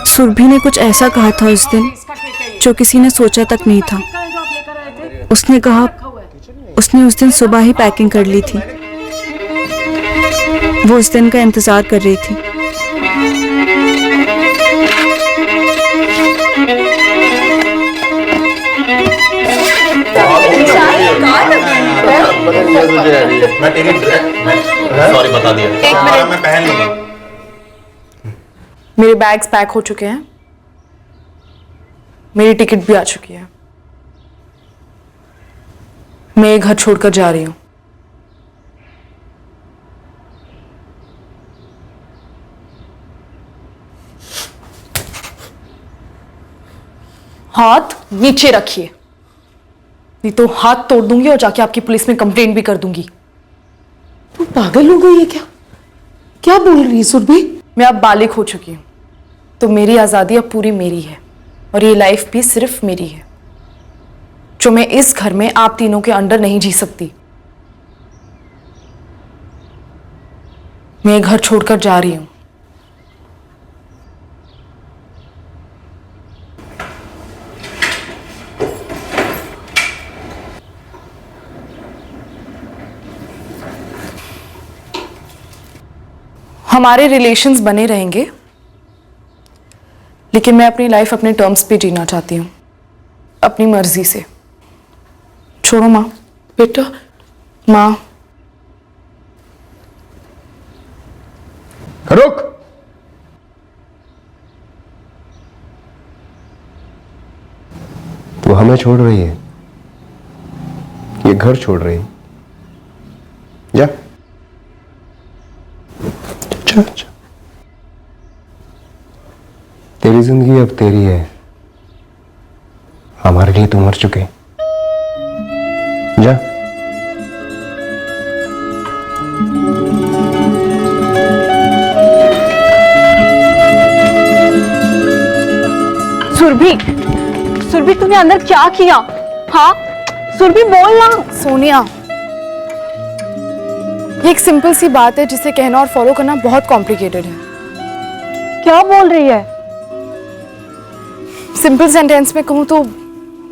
Surabhi ने कुछ ऐसा कहा था उस दिन जो किसी ने सोचा तक नहीं था। उसने कहा उसने उस दिन सुबह ही पैकिंग कर ली थी। वो उस दिन का इंतजार कर रही थी। सॉरी बता दिया। एक मिनट, मैं पहन लूंगा। मेरे बैग्स पैक हो चुके हैं, मेरी टिकट भी आ चुकी है। मैं ये घर छोड़कर जा रही हूं। हाथ नीचे रखिए, नहीं तो हाथ तोड़ दूंगी और जाके आपकी पुलिस में कंप्लेंट भी कर दूंगी। तू पागल हो गई है क्या? क्या बोल रही है सुरभि? मैं अब बालिग हो चुकी हूं, तो मेरी आजादी अब पूरी मेरी है, और ये लाइफ भी सिर्फ मेरी है, जो मैं इस घर में आप तीनों के अंडर नहीं जी सकती। मैं घर छोड़कर जा रही हूं। हमारे रिलेशंस बने रहेंगे, लेकिन मैं अपनी लाइफ अपने टर्म्स पे जीना चाहती हूं, अपनी मर्जी से। छोड़ो माँ। बेटा, माँ। रुक। वो हमें छोड़ रही है, ये घर छोड़ रही है। जा अच्छा अच्छा, तेरी जिंदगी अब तेरी है, हमारे लिए तो मर चुके। जा। सुरभि, सुरभि तूने अंदर क्या किया? हाँ सुरभि बोल ना। सोनिया, ये एक सिंपल सी बात है जिसे कहना और फॉलो करना बहुत कॉम्प्लिकेटेड है। क्या बोल रही है? सिंपल सेंटेंस में कहूं तो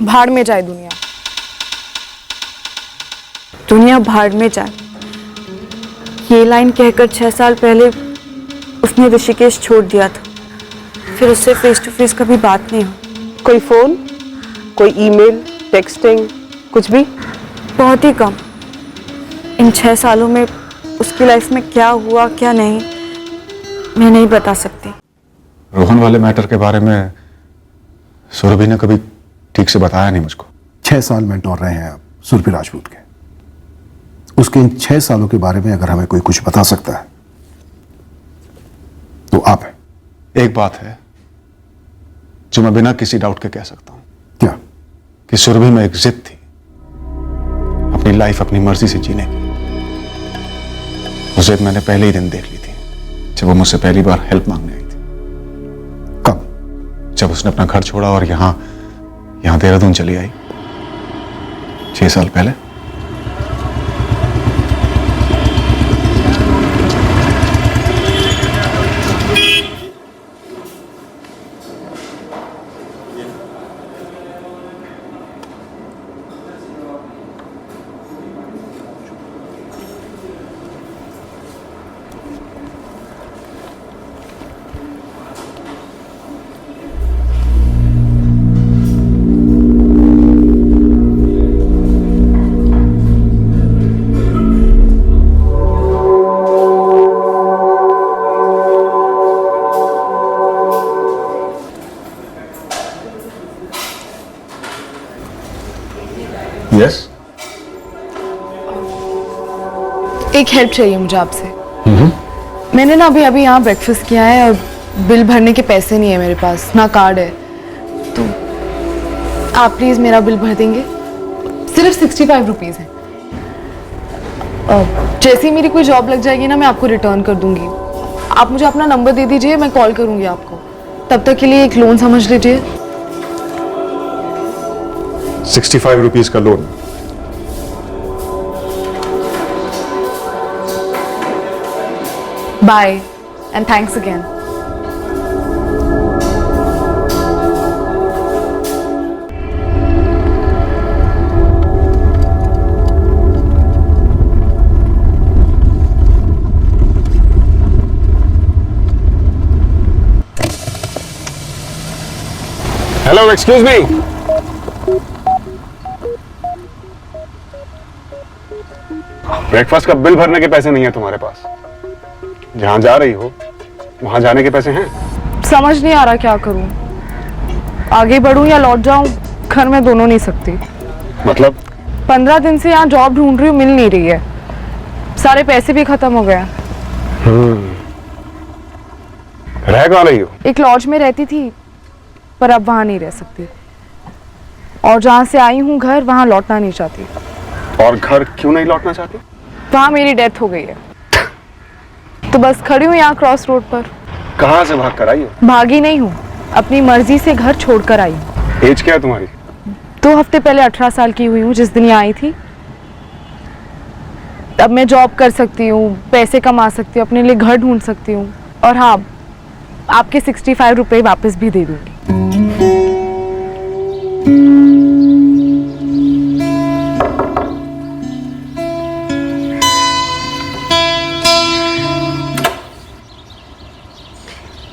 भाड़ में जाए दुनिया। दुनिया भाड़ में जाए, ये लाइन कहकर 6 साल पहले उसने ऋषिकेश छोड़ दिया था। फिर उससे फेस टू फेस कभी बात नहीं हुई। कोई फोन, कोई ईमेल, टेक्सटिंग, कुछ भी? बहुत ही कम। इन 6 सालों में उसकी लाइफ में क्या हुआ क्या नहीं, मैं नहीं बता सकती। रोहन वाले मैटर के बारे में सुरभि ने कभी ठीक से बताया नहीं मुझको। 6 साल मेंटोर रहे हैं आप सुरभि राजपूत के। उसके इन 6 सालों के बारे में अगर हमें कोई कुछ बता सकता है तो आप हैं। एक बात है जो मैं बिना किसी डाउट के कह सकता हूं। क्या? कि सुरभि में एक जिद थी अपनी लाइफ अपनी मर्जी से जीने की। वो जिद मैंने पहले ही दिन देख ली थी जब वो मुझसे पहली बार हेल्प मांगने आई थी। कब? जब उसने अपना घर छोड़ा और यहां देहरादून चली आई 6 साल पहले। यस, एक हेल्प चाहिए मुझे आपसे। मैंने ना अभी यहाँ ब्रेकफास्ट किया है और बिल भरने के पैसे नहीं है मेरे पास, ना कार्ड है। तो आप प्लीज मेरा बिल भर देंगे? सिर्फ 65 रुपीज है। जैसे ही मेरी कोई जॉब लग जाएगी ना, मैं आपको रिटर्न कर दूंगी। आप मुझे अपना नंबर दे दीजिए, मैं कॉल करूंगी आपको। तब तक के लिए एक लोन समझ लीजिए। 65 रुपीज का loan. Bye and thanks again. Hello, excuse me. Breakfast का बिल भरने के पैसे नहीं है तुम्हारे पास। जहां जा रही हो वहां जाने के पैसे हैं? समझ नहीं आ रहा क्या करूं। आगे बढ़ूं या लौट जाऊं, घर में दोनों नहीं सकती। मतलब? 15 दिन से यहाँ जॉब ढूंढ रही हूँ, मिल नहीं रही है। सारे पैसे भी खत्म हो गए। रह कहाँ रही हो? एक लॉज में रहती थी, पर अब वहां नहीं रह सकती। और जहां से आई हूँ घर, वहां लौटना नहीं चाहती। और घर क्यों नहीं लौटना चाहती? वहां मेरी डेथ हो गई है, तो बस खड़ी हूँ यहाँ क्रॉस रोड पर। कहाँ से भाग कर आई हो? भागी नहीं हूँ, अपनी मर्जी से घर छोड़कर आई हूँ। एज क्या है तुम्हारी? 2 हफ्ते पहले 18 साल की हुई हूँ जिस दिन यहाँ आई थी। अब मैं जॉब कर सकती हूँ, पैसे कमा सकती हूँ, अपने लिए घर ढूंढ सकती हूँ। और हाँ, आपके 65 रुपए वापस भी दे दूंगी।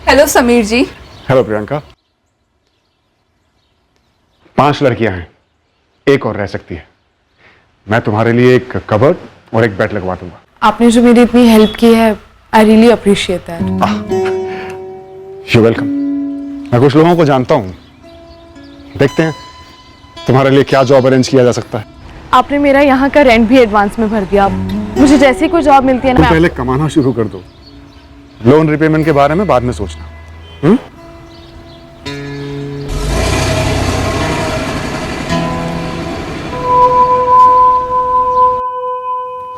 हेलो समीर जी। हेलो प्रियंका। 5 लड़कियां हैं, एक और रह सकती है। मैं तुम्हारे लिए एक कबर्ड और एक बेड लगवा दूंगा। आपने जो मेरी इतनी हेल्प की है, I really appreciate that. You welcome. मैं कुछ लोगों को जानता हूं, देखते हैं तुम्हारे लिए क्या जॉब अरेंज किया जा सकता है। आपने मेरा यहाँ का रेंट भी एडवांस में भर दिया। मुझे जैसे ही कोई जॉब मिलती है ना, तुम मैं पहले कमाना शुरू कर दो। लोन रिपेमेंट के बारे में बाद में सोचना।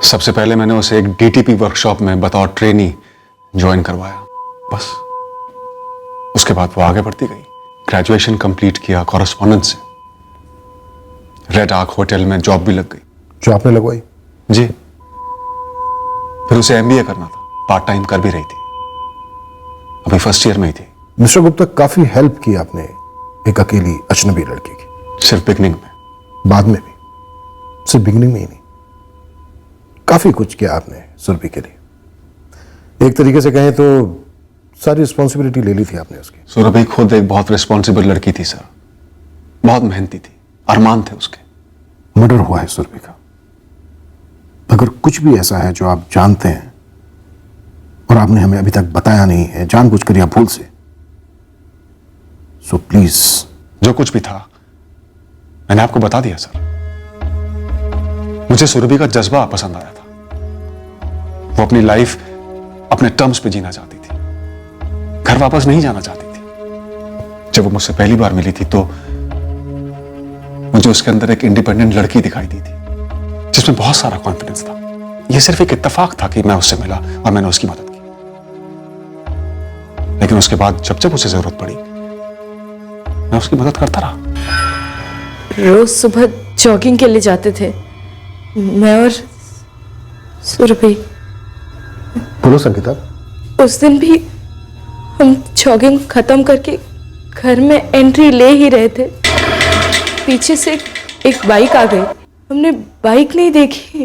सबसे पहले मैंने उसे एक डीटीपी वर्कशॉप में बतौर ट्रेनी ज्वाइन करवाया, बस। उसके बाद वो आगे बढ़ती गई, ग्रेजुएशन कंप्लीट किया कॉरेस्पॉन्डेंस से, रेड आर्क होटल में जॉब भी लग गई। जो आपने लगवाई? जी। फिर उसे एमबीए करना था, पार्ट टाइम कर भी रही थी, अभी फर्स्ट ईयर में ही थी। मिस्टर गुप्ता, काफी हेल्प की आपने एक अकेली अजनबी लड़की की। सिर्फ बिगनिंग में? बाद में भी? सिर्फ बिगनिंग में ही नहीं, काफी कुछ किया आपने सुरभि के लिए। एक तरीके से कहें तो सारी रिस्पॉन्सिबिलिटी ले ली थी आपने उसकी। सुरभि खुद एक बहुत रिस्पॉन्सिबल लड़की थी सर, बहुत मेहनती थी, अरमान थे उसके। मर्डर हुआ है सुरभि का। अगर कुछ भी ऐसा है जो आप जानते हैं और आपने हमें अभी तक बताया नहीं है, जानबूझकर या भूल से, सो प्लीज। जो कुछ भी था मैंने आपको बता दिया सर। मुझे सुरभि का जज्बा पसंद आया था। वो अपनी लाइफ अपने टर्म्स पे जीना चाहती थी, घर वापस नहीं जाना चाहती थी। जब वो मुझसे पहली बार मिली थी तो मुझे उसके अंदर एक इंडिपेंडेंट लड़की दिखाई दी थी जिसमें बहुत सारा कॉन्फिडेंस था। यह सिर्फ एक इत्तेफाक था कि मैं उससे मिला और मैंने उसकी मदद की, लेकिन उसके बाद जब जब उसे जरूरत पड़ी मैं उसकी मदद करता रहा। रोज सुबह जॉगिंग के लिए जाते थे, मैं और सुरभि। बोलो संगीता। उस दिन भी हम जॉगिंग खत्म करके घर में एंट्री ले ही रहे थे, पीछे से एक बाइक आ गई। हमने बाइक नहीं देखी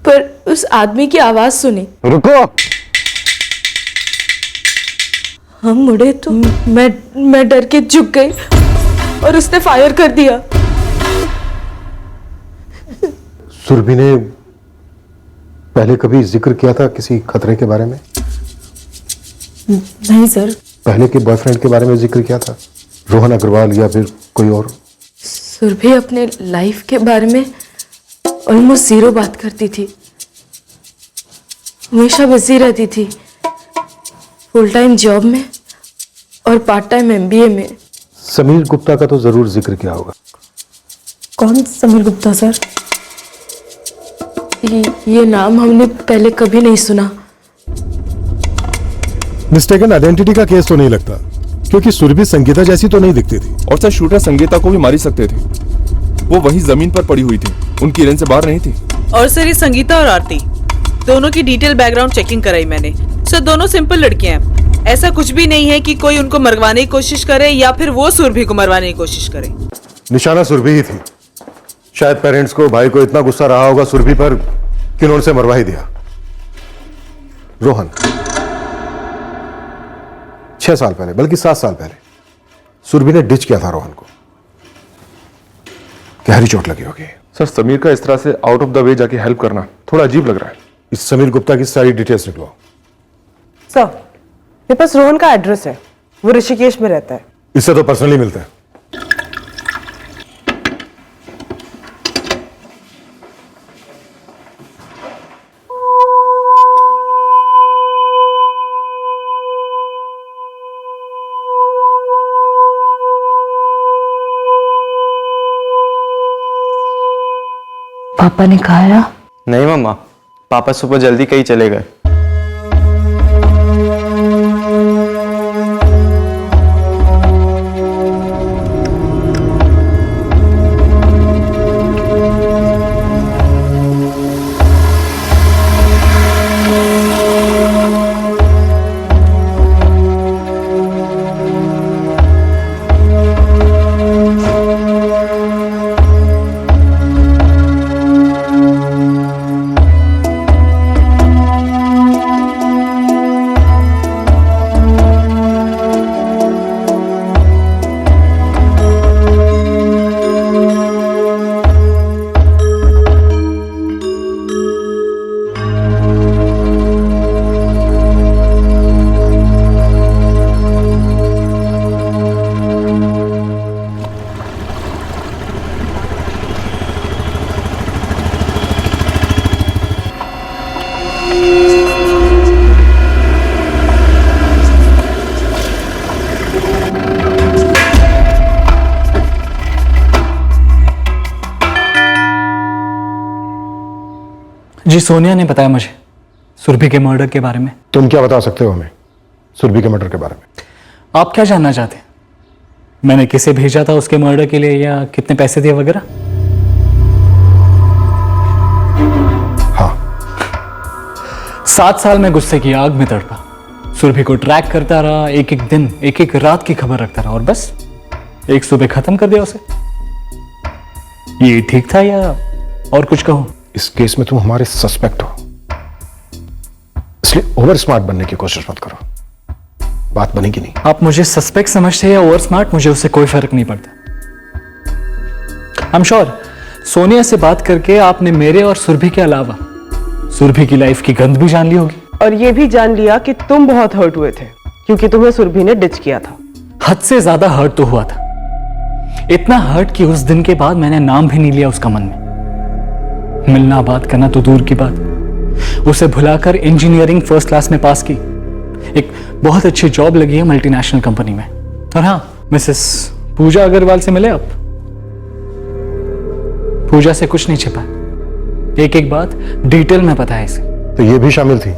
पर उस आदमी की आवाज सुनी। रुको। हम मुड़े तो मैं डर के झुक गई और उसने फायर कर दिया। सुरभि ने पहले कभी जिक्र किया था किसी खतरे के बारे में? नहीं सर। पहले के बॉयफ्रेंड के बारे में जिक्र किया था, रोहन अग्रवाल या फिर कोई और? सुरभि अपने लाइफ के बारे में ऑलमोस्ट जीरो बात करती थी, हमेशा बिजी रहती थी, फुल टाइम जॉब में और पार्ट टाइम एमबीए में। समीर गुप्ता का तो जरूर जिक्र किया होगा। कौन समीर गुप्ता सर? ये नाम हमने पहले कभी नहीं सुना। मिस्टेकन आइडेंटिटी का केस तो नहीं लगता, क्योंकि सुरभि संगीता जैसी तो नहीं दिखती थी। और सर शूटर संगीता को भी मार ही सकते थे, वो वही जमीन पर पड़ी हुई थी, उनकी रेंज से बाहर नहीं थी। और सर ये संगीता और आरती दोनों की डिटेल बैकग्राउंड चेकिंग कराई मैंने। सर दोनों सिंपल लड़कियां हैं, ऐसा कुछ भी नहीं है कि कोई उनको मरवाने की कोशिश करे या फिर वो सुरभि को मरवाने की कोशिश करे। निशाना सुरभि ही थी। शायद पेरेंट्स को, भाई को इतना गुस्सा रहा होगा सुरभि पर कि उन्होंने उसे मरवा ही दिया। रोहन 6 साल पहले, बल्कि 7 साल पहले सुरभि ने डिच किया था रोहन को। गहरी चोट लगी होगी। सर समीर का इस तरह से आउट ऑफ द वे जाके हेल्प करना थोड़ा अजीब लग रहा है। इस समीर गुप्ता की सारी डिटेल्स निकलो। सर मेरे पास रोहन का एड्रेस है, वो ऋषिकेश में रहता है। इससे तो पर्सनली मिलते हैं। पापा ने खाया? नहीं मम्मा, पापा सुबह जल्दी कहीं चले गए। जी सोनिया ने बताया मुझे सुरभि के मर्डर के बारे में। तुम क्या बता सकते हो हमें सुरभि के मर्डर के बारे में? आप क्या जानना चाहते हैं? मैंने किसे भेजा था उसके मर्डर के लिए या कितने पैसे दिए वगैरह? हाँ। 7 साल में गुस्से की आग में तड़पा, सुरभि को ट्रैक करता रहा, एक एक दिन एक एक रात की खबर रखता रहा और बस एक सुबह खत्म कर दिया उसे। ये ठीक था या और कुछ कहूं? इस केस में तुम हमारे सस्पेक्ट हो, इसलिए ओवर स्मार्ट बनने की कोशिश मत करो, बात बनेगी नहीं। आप मुझे सस्पेक्ट समझते हैं या ओवर स्मार्ट, मुझे उससे कोई फर्क नहीं पड़ता। आई एम श्योर सोनिया से बात करके आपने मेरे और सुरभि के अलावा सुरभि की लाइफ की गंध भी जान ली होगी। और ये भी जान लिया कि तुम बहुत हर्ट हुए थे क्योंकि तुम्हें सुरभि ने डिच किया था। हद से ज्यादा हर्ट तो हुआ था, इतना हर्ट कि उस दिन के बाद मैंने नाम भी नहीं लिया उसका मन में। मिलना बात करना तो दूर की बात, उसे भुलाकर इंजीनियरिंग फर्स्ट क्लास में पास की, एक बहुत अच्छी जॉब लगी है मल्टीनेशनल कंपनी में। और हाँ, मिसेस पूजा अग्रवाल से मिले आप? पूजा से कुछ नहीं छिपा, एक एक बात डिटेल में पता है इसे। तो ये भी शामिल थी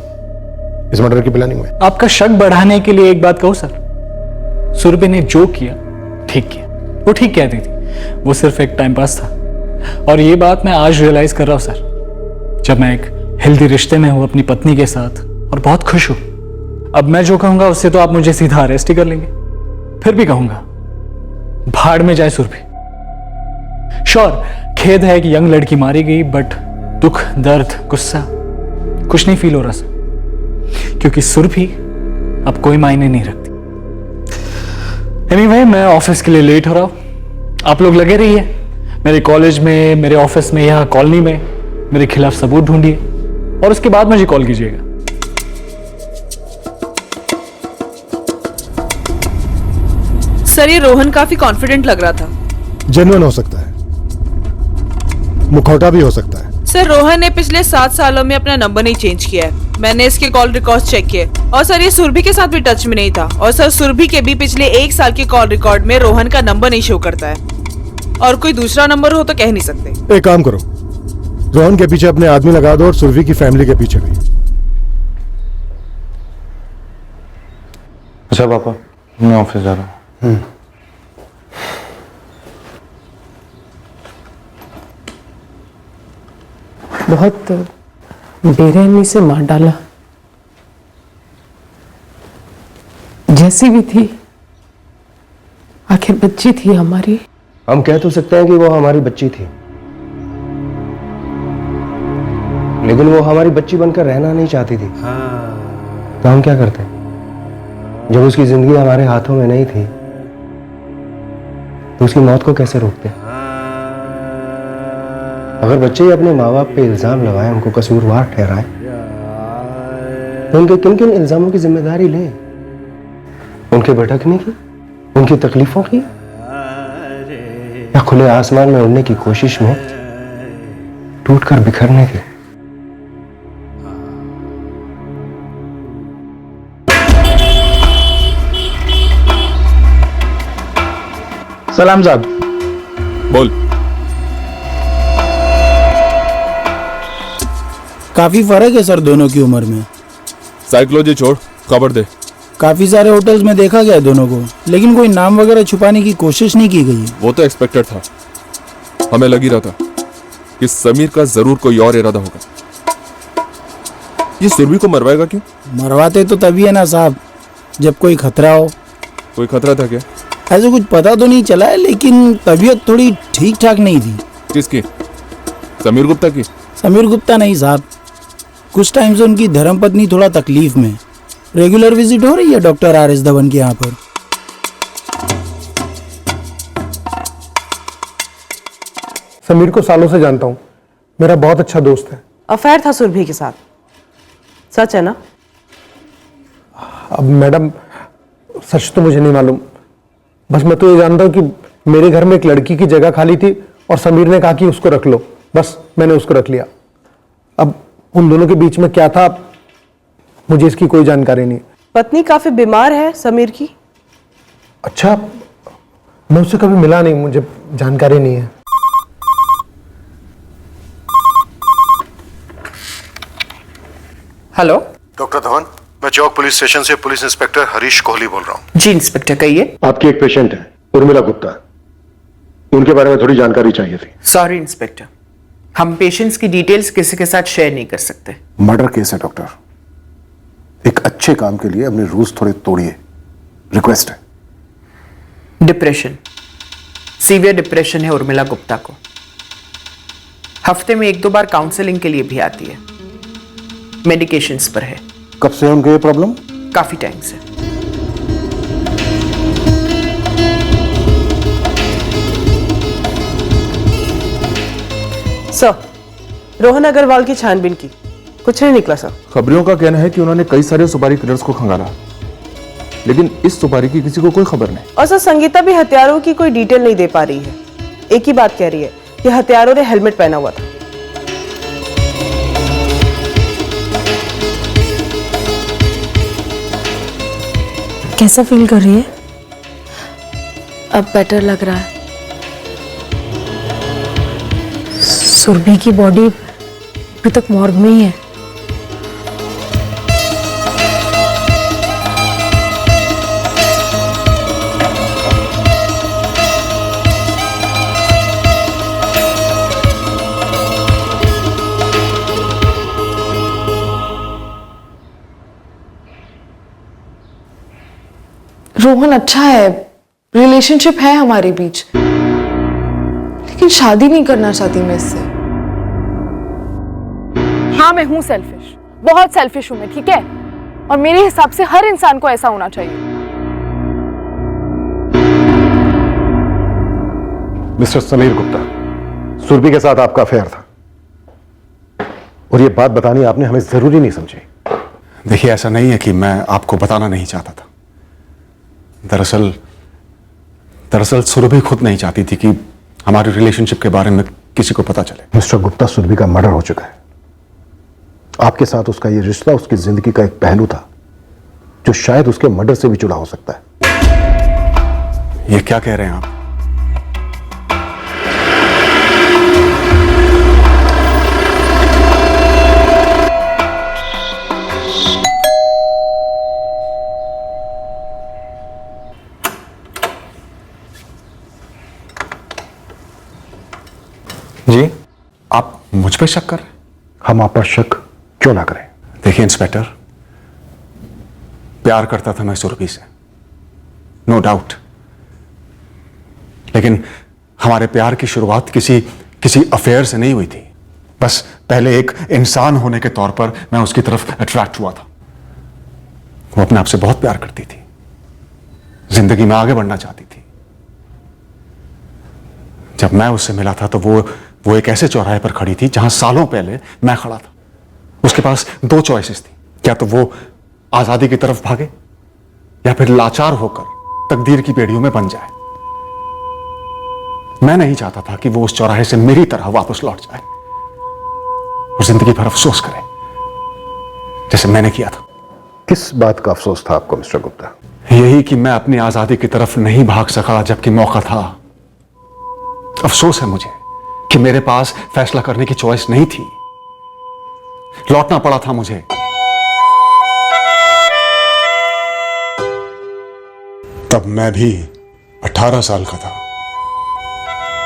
इस मर्डर की प्लानिंग में? आपका शक बढ़ाने के लिए एक बात कहूं सर, सुरभि ने जो किया ठीक किया, वो ठीक कहती थी, वो सिर्फ एक टाइम पास था। और ये बात मैं आज रियलाइज कर रहा हूं सर, जब मैं एक हेल्दी रिश्ते में हूं अपनी पत्नी के साथ और बहुत खुश हूं। अब मैं जो कहूंगा उससे तो आप मुझे सीधा अरेस्ट ही कर लेंगे, फिर भी कहूंगा भाड़ में जाए सुरभि। श्योर खेद है कि यंग लड़की मारी गई, बट दुख दर्द गुस्सा कुछ नहीं फील हो रहा सर, क्योंकि सुरभि अब कोई मायने नहीं रखती। एनीवे, मैं ऑफिस के लिए लेट हो रहा हूं, आप लोग लगे रहिए मेरे कॉलेज में, मेरे ऑफिस में, यहाँ कॉलोनी में मेरे खिलाफ सबूत ढूंढिए और उसके बाद मुझे कॉल कीजिएगा। सर, ये रोहन काफी कॉन्फिडेंट लग रहा था। जेन्युइन हो सकता है, मुखौटा भी हो सकता है। सर, रोहन ने पिछले 7 सालों में अपना नंबर नहीं चेंज किया है। मैंने इसके कॉल रिकॉर्ड चेक किए और सर ये सुरभि के साथ भी टच में नहीं था। और सर सुरभि के भी पिछले 1 साल के कॉल रिकॉर्ड में रोहन का नंबर नहीं शो करता है, और कोई दूसरा नंबर हो तो कह नहीं सकते। एक काम करो, रोहन के पीछे अपने आदमी लगा दो और सुरभि की फैमिली के पीछे भी। अच्छा पापा, मैं ऑफिस जा रहा हूँ। बहुत बेरहमी से मार डाला, जैसी भी थी आखिर बच्ची थी हमारी। हम कह तो सकते हैं कि वो हमारी बच्ची थी, लेकिन वो हमारी बच्ची बनकर रहना नहीं चाहती थी। तो हम क्या करते? जब उसकी जिंदगी हमारे हाथों में नहीं थी तो उसकी मौत को कैसे रोकते? अगर बच्चे ही अपने माँ बाप पे इल्जाम लगाए, उनको कसूरवार ठहराए, तो उनके किन किन इल्जामों की जिम्मेदारी लें? उनके भटकने की, उनकी तकलीफों की, या खुले आसमान में उड़ने की कोशिश में टूटकर बिखरने की? सलाम साहब। बोल। काफी फर्क है सर दोनों की उम्र में। साइकोलॉजी छोड़, खबर दे। काफी सारे होटल्स में देखा गया दोनों को, लेकिन कोई नाम वगैरह छुपाने की कोशिश नहीं की गई। वो तो एक्सपेक्टेड था, हमें लग ही रहा था कि समीर का जरूर कोई और इरादा होगा। ये सुरभि को मरवाएगा क्यों? मरवाते तो तभी है ना साहब, जब कोई खतरा हो। कोई खतरा था क्या? ऐसे कुछ पता तो नहीं चला है, लेकिन तबीयत थोड़ी ठीक ठाक नहीं थी। किसकी? समीर गुप्ता की? समीर गुप्ता नहीं साहब, कुछ टाइम से उनकी धर्मपत्नी थोड़ा तकलीफ में। रेगुलर विजिट हो रही है डॉक्टर RS धवन के यहाँ पर। समीर को सालों से जानता हूँ, मेरा बहुत अच्छा दोस्त है। अफेयर था सुरभि के साथ, सच है ना? अब मैडम सच तो मुझे नहीं मालूम, बस मैं तो ये जानता हूँ कि मेरे घर में एक लड़की की जगह खाली थी और समीर ने कहा कि उसको रख लो, बस मैंने उसको रख लिया। अब उन दोनों के बीच में क्या था मुझे इसकी कोई जानकारी नहीं। पत्नी काफी बीमार है समीर की। अच्छा, मैं उससे कभी मिला नहीं, मुझे जानकारी नहीं है। हेलो डॉक्टर धवन, मैं चौक पुलिस स्टेशन से पुलिस इंस्पेक्टर हरीश कोहली बोल रहा हूँ। जी इंस्पेक्टर कहिए। आपकी एक पेशेंट है उर्मिला गुप्ता, उनके बारे में थोड़ी जानकारी चाहिए थी। सॉरी इंस्पेक्टर, हम पेशेंट्स की डिटेल्स किसी के साथ शेयर नहीं कर सकते। मर्डर केस है डॉक्टर, एक अच्छे काम के लिए अपने रूल्स थोड़े तोड़िए, रिक्वेस्ट है। डिप्रेशन, सीवियर डिप्रेशन है उर्मिला गुप्ता को। हफ्ते में 1-2 बार काउंसलिंग के लिए भी आती है, मेडिकेशंस पर है। कब से है उनको ये प्रॉब्लम? काफी टाइम से। सर, रोहन अग्रवाल की छानबीन की, कुछ नहीं निकला सर। खबरियों का कहना है कि उन्होंने कई सारे सुपारी किलर्स को खंगाला, लेकिन इस सुपारी की किसी को कोई खबर नहीं। और सर संगीता भी हथियारों की कोई डिटेल नहीं दे पा रही है। एक ही बात कह रही है कि हथियारों ने हेलमेट पहना हुआ था। कैसा फील कर रही है? अब बेटर लग रहा है। सुरभि की बॉडी अभी तक मॉर्ग में ही है। रोहन अच्छा है, रिलेशनशिप है हमारे बीच, लेकिन शादी नहीं करना चाहती मैं इससे। हाँ मैं हूं सेल्फिश, बहुत सेल्फिश हूं मैं, ठीक है? और मेरे हिसाब से हर इंसान को ऐसा होना चाहिए। मिस्टर समीर गुप्ता, सुरभि के साथ आपका अफेयर था और ये बात बतानी आपने हमें जरूरी नहीं समझी। देखिए, ऐसा नहीं है कि मैं आपको बताना नहीं चाहता था। दरअसल सुरभि खुद नहीं चाहती थी कि हमारे रिलेशनशिप के बारे में किसी को पता चले। मिस्टर गुप्ता, सुरभि का मर्डर हो चुका है। आपके साथ उसका ये रिश्ता उसकी जिंदगी का एक पहलू था जो शायद उसके मर्डर से भी जुड़ा हो सकता है। ये क्या कह रहे हैं आप? जी, आप मुझ पर शक कर रहे हैं? हम आप पर शक क्यों ना करें? देखिए इंस्पेक्टर, प्यार करता था मैं सुरभि से, नो डाउट, लेकिन हमारे प्यार की शुरुआत किसी अफेयर से नहीं हुई थी। बस पहले एक इंसान होने के तौर पर मैं उसकी तरफ अट्रैक्ट हुआ था। वो अपने आप से बहुत प्यार करती थी, जिंदगी में आगे बढ़ना चाहती थी। जब मैं उससे मिला था तो वो एक ऐसे चौराहे पर खड़ी थी जहां सालों पहले मैं खड़ा था। उसके पास 2 चॉइसेस थी, क्या तो वो आजादी की तरफ भागे या फिर लाचार होकर तकदीर की बेड़ियों में बन जाए। मैं नहीं चाहता था कि वो उस चौराहे से मेरी तरह वापस लौट जाए और जिंदगी भर अफसोस करे जैसे मैंने किया था। किस बात का अफसोस था आपको मिस्टर गुप्ता? यही कि मैं अपनी आजादी की तरफ नहीं भाग सका जबकि मौका था। अफसोस है मुझे कि मेरे पास फैसला करने की चॉइस नहीं थी, लौटना पड़ा था मुझे। तब मैं भी 18 साल का था।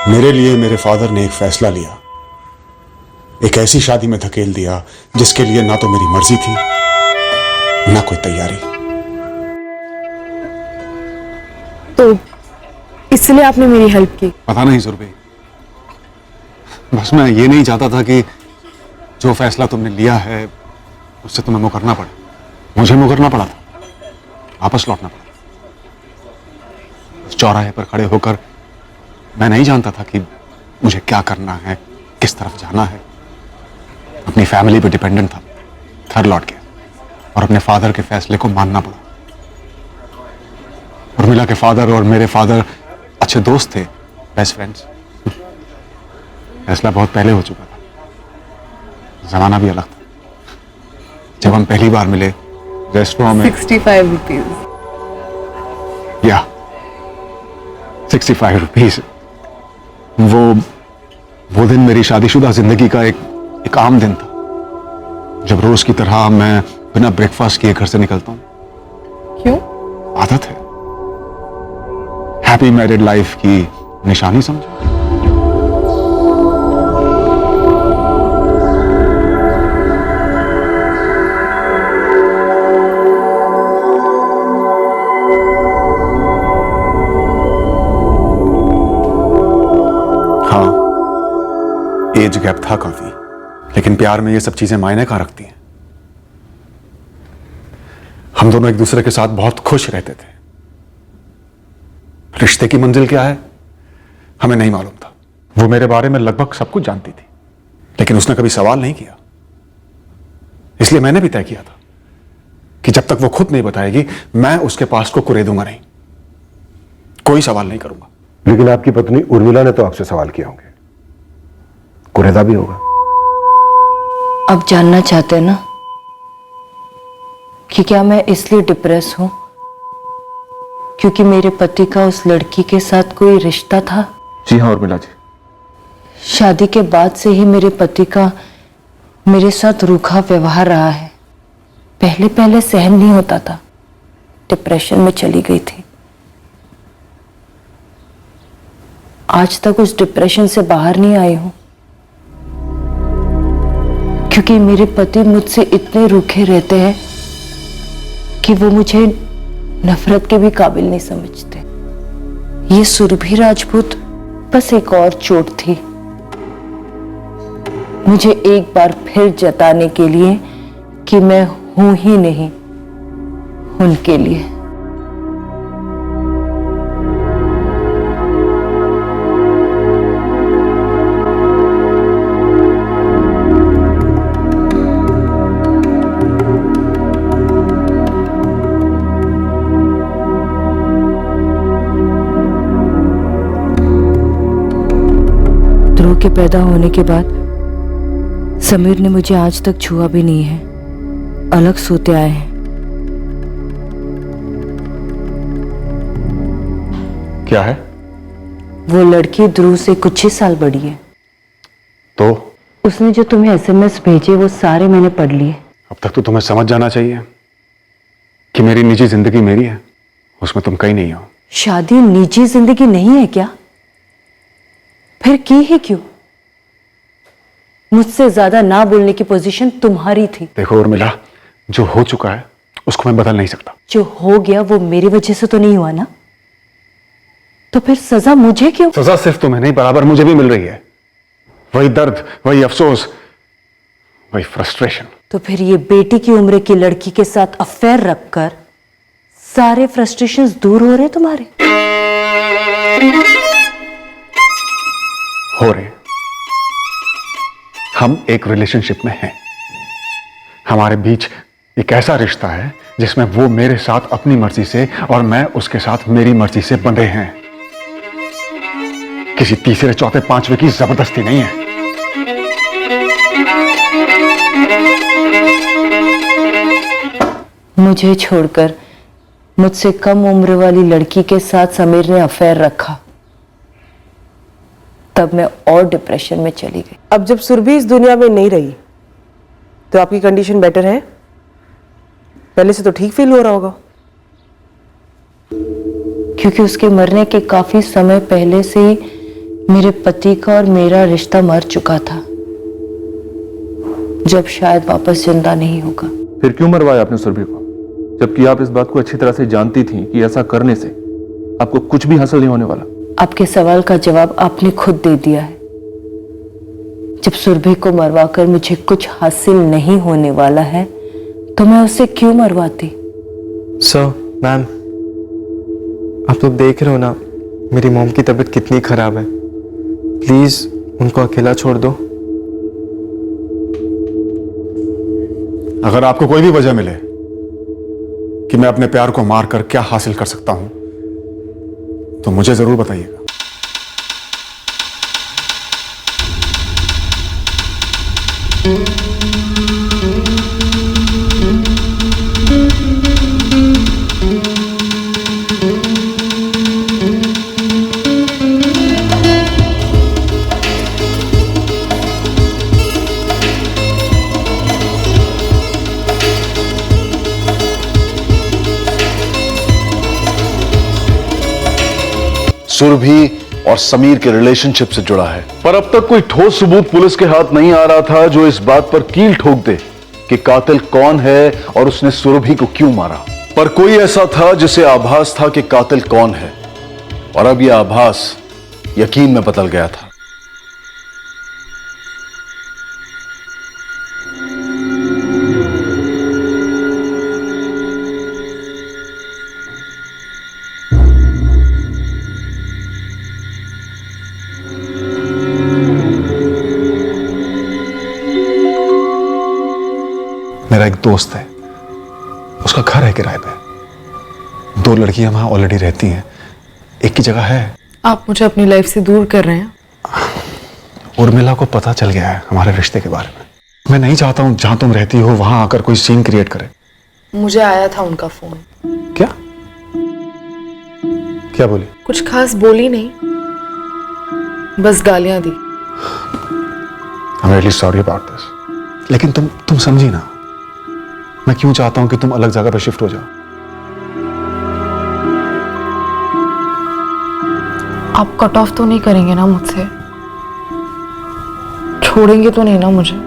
मेरे लिए मेरे फादर ने एक फैसला लिया, एक ऐसी शादी में धकेल दिया जिसके लिए ना तो मेरी मर्जी थी ना कोई तैयारी। तो इसलिए आपने मेरी हेल्प की? पता नहीं सुरभि, बस मैं ये नहीं चाहता था कि जो फैसला तुमने लिया है उससे तुम्हें मुकरना पड़े। मुझे मुकरना पड़ा था, वापस लौटना पड़ा। उस चौराहे पर खड़े होकर मैं नहीं जानता था कि मुझे क्या करना है, किस तरफ जाना है। अपनी फैमिली पे डिपेंडेंट था। घर लौट गया और अपने फादर के फैसले को मानना पड़ा। उर्मिला के फादर और मेरे फादर अच्छे दोस्त थे, बेस्ट फ्रेंड्स। फैसला बहुत पहले हो चुका था, जमाना भी अलग था। जब हम पहली बार मिले रेस्टोरेंट में 65 रुपीज। या 65 रुपीज। वो दिन मेरी शादीशुदा जिंदगी का एक आम दिन था, जब रोज की तरह मैं बिना ब्रेकफास्ट किए घर से निकलता हूं। क्यों? आदत है। हैप्पी मैरिड लाइफ की निशानी समझो। हाँ, एज गैप था काफी, लेकिन प्यार में ये सब चीजें मायने कहां रखती हैं। हम दोनों एक दूसरे के साथ बहुत खुश रहते थे। रिश्ते की मंजिल क्या है हमें नहीं मालूम था। वो मेरे बारे में लगभग सब कुछ जानती थी, लेकिन उसने कभी सवाल नहीं किया। इसलिए मैंने भी तय किया था कि जब तक वो खुद नहीं बताएगी मैं उसके पास को कुरेदूंगा नहीं, कोई सवाल नहीं करूंगा। लेकिन आपकी पत्नी उर्मिला ने तो आपसे सवाल किए होंगे, कुरेदा भी होगा। अब जानना चाहते हैं ना कि क्या मैं इसलिए डिप्रेस हूं क्योंकि मेरे पति का उस लड़की के साथ कोई रिश्ता था? जी हाँ उर्मिला जी। शादी के बाद से ही मेरे पति का मेरे साथ रूखा व्यवहार रहा है। पहले पहले सहन नहीं होता था, डिप्रेशन में चली गई थी। आज तक उस डिप्रेशन से बाहर नहीं आई हूं क्योंकि मेरे पति मुझसे इतने रूखे रहते हैं कि वो मुझे नफरत के भी काबिल नहीं समझते। ये सुरभि राजपूत बस एक और चोट थी, मुझे एक बार फिर जताने के लिए कि मैं हूं ही नहीं उनके लिए। ध्रुव के पैदा होने के बाद समीर ने मुझे आज तक छुआ भी नहीं है, अलग सोते आए हैं। क्या है? वो लड़की ध्रुव से कुछ ही साल बड़ी है। तो उसने जो तुम्हें एसएमएस भेजे वो सारे मैंने पढ़ लिए। अब तक तो तुम्हें समझ जाना चाहिए कि मेरी निजी जिंदगी मेरी है, उसमें तुम कहीं नहीं हो। शादी निजी जिंदगी नहीं है क्या? फिर की ही क्यों? मुझसे ज्यादा ना बोलने की पोजीशन तुम्हारी थी। देखो उर्मिला, जो हो चुका है उसको मैं बदल नहीं सकता। जो हो गया वो मेरी वजह से तो नहीं हुआ ना, तो फिर सजा मुझे क्यों? सजा सिर्फ तुम्हें नहीं, बराबर मुझे भी मिल रही है। वही दर्द, वही अफसोस, वही फ्रस्ट्रेशन। तो फिर ये बेटी की उम्र की लड़की के साथ अफेयर रखकर सारे फ्रस्ट्रेशंस दूर हो रहे तुम्हारे? हो रहे। हम एक रिलेशनशिप में हैं। हमारे बीच एक ऐसा रिश्ता है जिसमें वो मेरे साथ अपनी मर्जी से और मैं उसके साथ मेरी मर्जी से बंधे हैं। किसी तीसरे, चौथे, पांचवे की जबरदस्ती नहीं है। मुझे छोड़कर मुझसे कम उम्र वाली लड़की के साथ समीर ने अफेयर रखा, तब मैं और डिप्रेशन में चली गई। अब जब सुरभि इस दुनिया में नहीं रही तो आपकी कंडीशन बेटर है? पहले से तो ठीक फील हो रहा होगा। क्योंकि उसके मरने के काफी समय पहले से ही मेरे पति का और मेरा रिश्ता मर चुका था, जब शायद वापस जिंदा नहीं होगा। फिर क्यों मरवाया आपने सुरभि को, जबकि आप इस बात को अच्छी तरह से जानती थी कि ऐसा करने से आपको कुछ भी हासिल नहीं होने वाला? आपके सवाल का जवाब आपने खुद दे दिया है। जब सुरभि को मरवाकर मुझे कुछ हासिल नहीं होने वाला है तो मैं उसे क्यों मरवाती? सर, मैम, आप लोग देख रहे हो ना मेरी मॉम की तबीयत कितनी खराब है। प्लीज उनको अकेला छोड़ दो। अगर आपको कोई भी वजह मिले कि मैं अपने प्यार को मारकर क्या हासिल कर सकता हूं तो मुझे जरूर बताइएगा। सुरभि और समीर के रिलेशनशिप से जुड़ा है। पर अब तक कोई ठोस सबूत पुलिस के हाथ नहीं आ रहा था जो इस बात पर कील ठोक दे कि कातिल कौन है और उसने सुरभि को क्यों मारा। पर कोई ऐसा था जिसे आभास था कि कातिल कौन है, और अब यह आभास यकीन में बदल गया था। मेरा एक दोस्त है, उसका घर है किराए पे। 2 लड़कियां वहां ऑलरेडी रहती हैं, एक की जगह है। आप मुझे अपनी लाइफ से दूर कर रहे हैं। उर्मिला को पता चल गया है हमारे रिश्ते के बारे में। मैं नहीं चाहता हूं जहां तुम रहती हो वहां आकर कोई सीन क्रिएट करे। मुझे आया था उनका फोन। क्या बोली? कुछ खास बोली नहीं, बस गालियां दी। I'm really sorry about this. लेकिन तुम समझी ना, मैं क्यों चाहता हूं कि तुम अलग जगह पे शिफ्ट हो जाओ। आप कट ऑफ तो नहीं करेंगे ना मुझसे? छोड़ेंगे तो नहीं ना मुझे?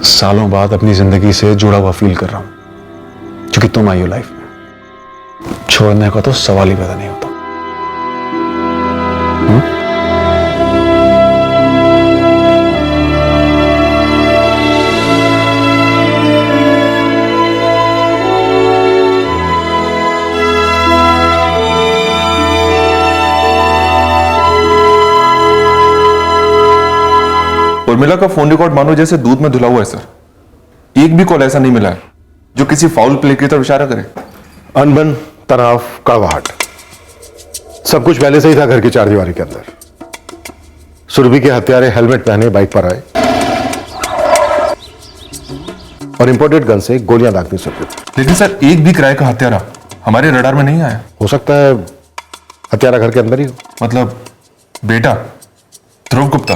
सालों बाद अपनी जिंदगी से जुड़ा हुआ फील कर रहा हूं क्योंकि तुम आई हो लाइफ में। छोड़ने का तो सवाल ही पैदा नहीं होता। उर्मिला का फोन रिकॉर्ड मानो जैसे दूध में धुला हुआ है सर। एक भी कॉल ऐसा नहीं मिला है जो किसी फाउल प्ले की तरफ इशारा करे। अनबन, तनाव, कड़वाहट, सब कुछ पहले से ही था घर की 4 दीवारी के अंदर। सुरभि के हत्यारे हेलमेट पहने बाइक पर आए और इंपोर्टेड गन से गोलियां दागनी सुरभि। लेकिन सर एक भी किराए का हत्यारा हमारे रडार में नहीं आया। हो सकता है हत्यारा घर के अंदर ही हो। मतलब बेटा ध्रुव गुप्ता।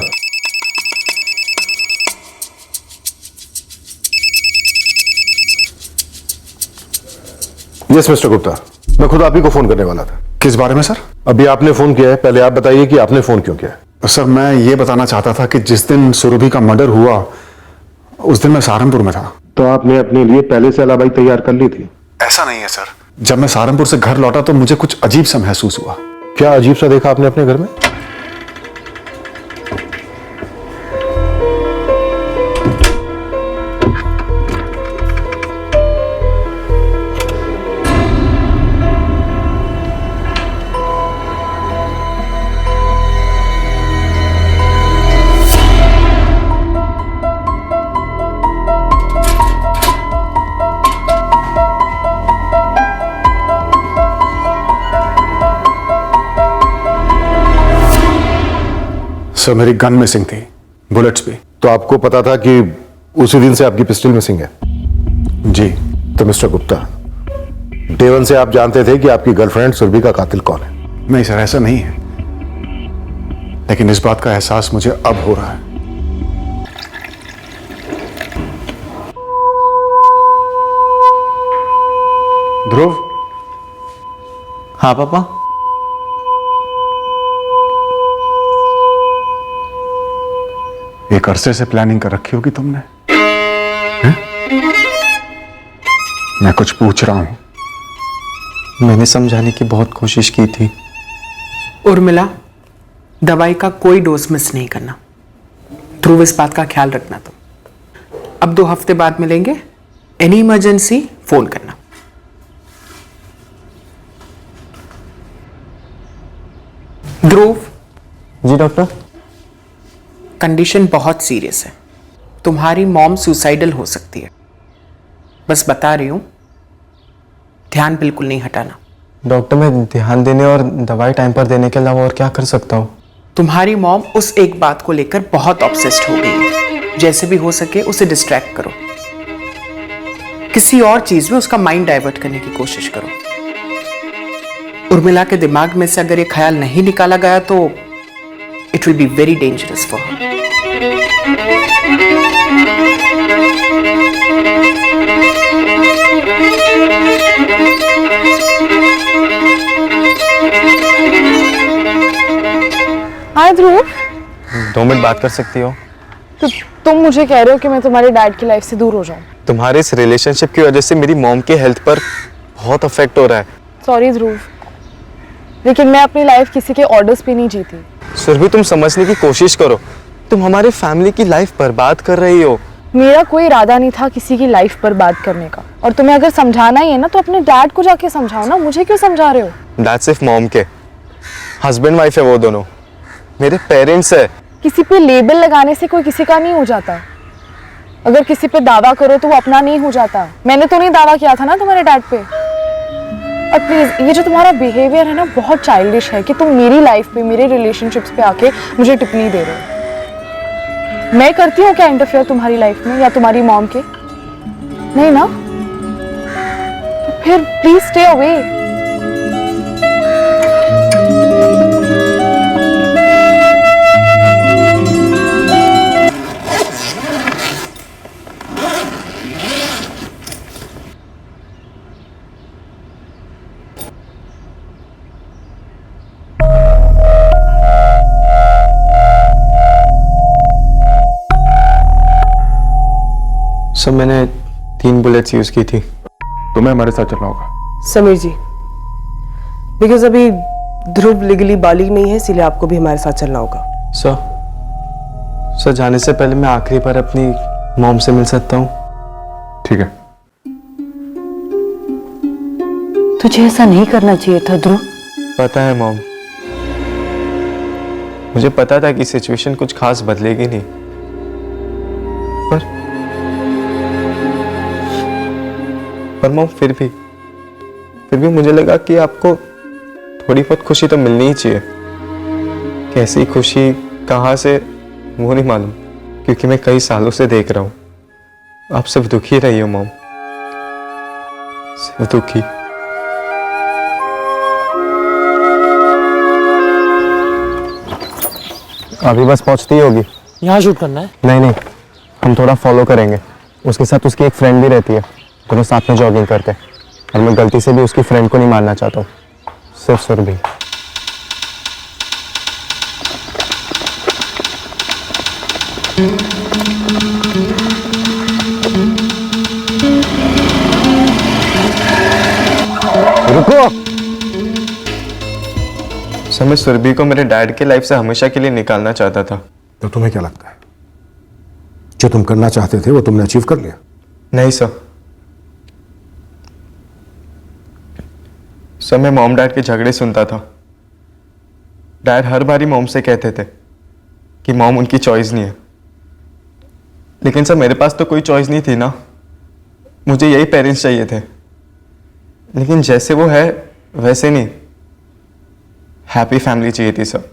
यस मिस्टर गुप्ता, मैं खुद आप ही को फोन करने वाला था। किस बारे में सर? अभी आपने फोन किया है, पहले आप बताइए कि आपने फोन क्यों किया है। सर मैं ये बताना चाहता था कि जिस दिन सुरभि का मर्डर हुआ उस दिन मैं सहारनपुर में था। तो आपने अपने लिए पहले से अलाबाई तैयार कर ली थी? ऐसा नहीं है सर। जब मैं सहारनपुर से घर लौटा तो मुझे कुछ अजीब सा महसूस हुआ। क्या अजीब सा देखा आपने अपने घर में? सर मेरी गन मिसिंग थी, बुलेट्स भी। तो आपको पता था कि उसी दिन से आपकी पिस्टल मिसिंग है? जी। तो मिस्टर गुप्ता, डे 1 से आप जानते थे कि आपकी गर्लफ्रेंड सुरभि का कातिल कौन है? नहीं सर, ऐसा नहीं है, लेकिन इस बात का एहसास मुझे अब हो रहा है। ध्रुव। हाँ पापा। एक अरसे से प्लानिंग कर रखी होगी तुमने। हैं? मैं कुछ पूछ रहा हूं। मैंने समझाने की बहुत कोशिश की थी। उर्मिला, दवाई का कोई डोज मिस नहीं करना। ध्रुव, इस बात का ख्याल रखना। तुम अब 2 हफ्ते बाद मिलेंगे। एनी इमरजेंसी फोन करना। ध्रुव। जी डॉक्टर। कंडीशन बहुत सीरियस है। तुम्हारी मॉम सुसाइडल हो सकती है। बस बता रही हूं, ध्यान बिल्कुल नहीं हटाना। डॉक्टर, मैं ध्यान देने और दवाई टाइम पर देने के अलावा और क्या कर सकता हूँ? तुम्हारी मॉम उस एक बात को लेकर बहुत ऑब्सेस्ड हो गई है। जैसे भी हो सके उसे डिस्ट्रैक्ट करो। किसी और चीज में उसका माइंड डाइवर्ट करने की कोशिश करो। उर्मिला के दिमाग में से अगर ये ख्याल नहीं निकाला गया तो it will be very dangerous for her. Dhruv, 2 minute बात कर सकती हो? तो तुम मुझे कह रहे हो कि मैं तुम्हारी डैड की लाइफ से दूर हो जाऊं? तुम्हारे इस रिलेशनशिप की वजह से मेरी मॉम के हेल्थ पर बहुत अफेक्ट हो रहा है। सॉरी ध्रुव, लेकिन मैं अपनी लाइफ किसी के ऑर्डर्स पे नहीं जीती। सुरभि, तुम समझने की कोशिश करो। तुम हमारे फैमिली की लाइफ बर्बाद कर रही हो। मेरा कोई इरादा नहीं था किसी की लाइफ बर्बाद करने का, और तुम्हें अगर समझाना ही है ना तो अपने डैड को जाके समझाओ ना, मुझे क्यों समझा रहे हो? डैड सिर्फ मॉम के हस्बैंड वाइफ है, वो दोनों मेरे पेरेंट्स है। किसी पे लेबल लगाने से कोई किसी का नहीं हो जाता। अगर किसी पे दावा करो तो वो अपना नहीं हो जाता। मैंने तो नहीं दावा किया था ना तुम्हारे डैड पे। और प्लीज, ये जो तुम्हारा बिहेवियर है ना, बहुत चाइल्डिश है कि तुम मेरी लाइफ पे, मेरे रिलेशनशिप्स पे आके मुझे टिप्पणी दे रहे हो। मैं करती हूँ क्या इंटरफेयर तुम्हारी लाइफ में या तुम्हारी मॉम के? नहीं ना? तो फिर प्लीज स्टे अवे। सर, मैंने 3 बुलेट्स यूज की थी। तुम्हें हमारे साथ चलना होगा। समीर जी, बिकॉज अभी ध्रुव लीगली बालिग नहीं है, इसीलिए आपको भी हमारे साथ चलना होगा। सर, जाने से पहले मैं आखिरी बार अपनी मॉम से मिल सकता हूँ? ठीक है। तुझे ऐसा नहीं करना चाहिए था ध्रुव। पता है मॉम, मुझे पता था कि सिचुएशन कुछ खास बदलेगी नहीं, पर मॉम फिर भी मुझे लगा कि आपको थोड़ी बहुत खुशी तो मिलनी ही चाहिए। कैसी खुशी, कहाँ से, वो नहीं मालूम, क्योंकि मैं कई सालों से देख रहा हूं आप सिर्फ दुखी रही हो मॉम, सिर्फ दुखी। अभी बस पहुंचती होगी। यहाँ शूट करना है? नहीं, हम थोड़ा फॉलो करेंगे। उसके साथ उसकी एक फ्रेंड भी रहती है, दोनों साथ में जॉगिंग करते हैं, और मैं गलती से भी उसकी फ्रेंड को नहीं मारना चाहता हूँ, सिर्फ सुरभि। रुको। सर, मैं सुरभि को मेरे डैड की लाइफ से हमेशा के लिए निकालना चाहता था। तो तुम्हें क्या लगता है, जो तुम करना चाहते थे वो तुमने अचीव कर लिया? नहीं सर, मैं मॉम डैड के झगड़े सुनता था। डैड हर बार ही मॉम से कहते थे कि मॉम उनकी चॉइस नहीं है, लेकिन सर मेरे पास तो कोई चॉइस नहीं थी ना, मुझे यही पेरेंट्स चाहिए थे। लेकिन जैसे वो है वैसे नहीं, हैप्पी फैमिली चाहिए थी सर।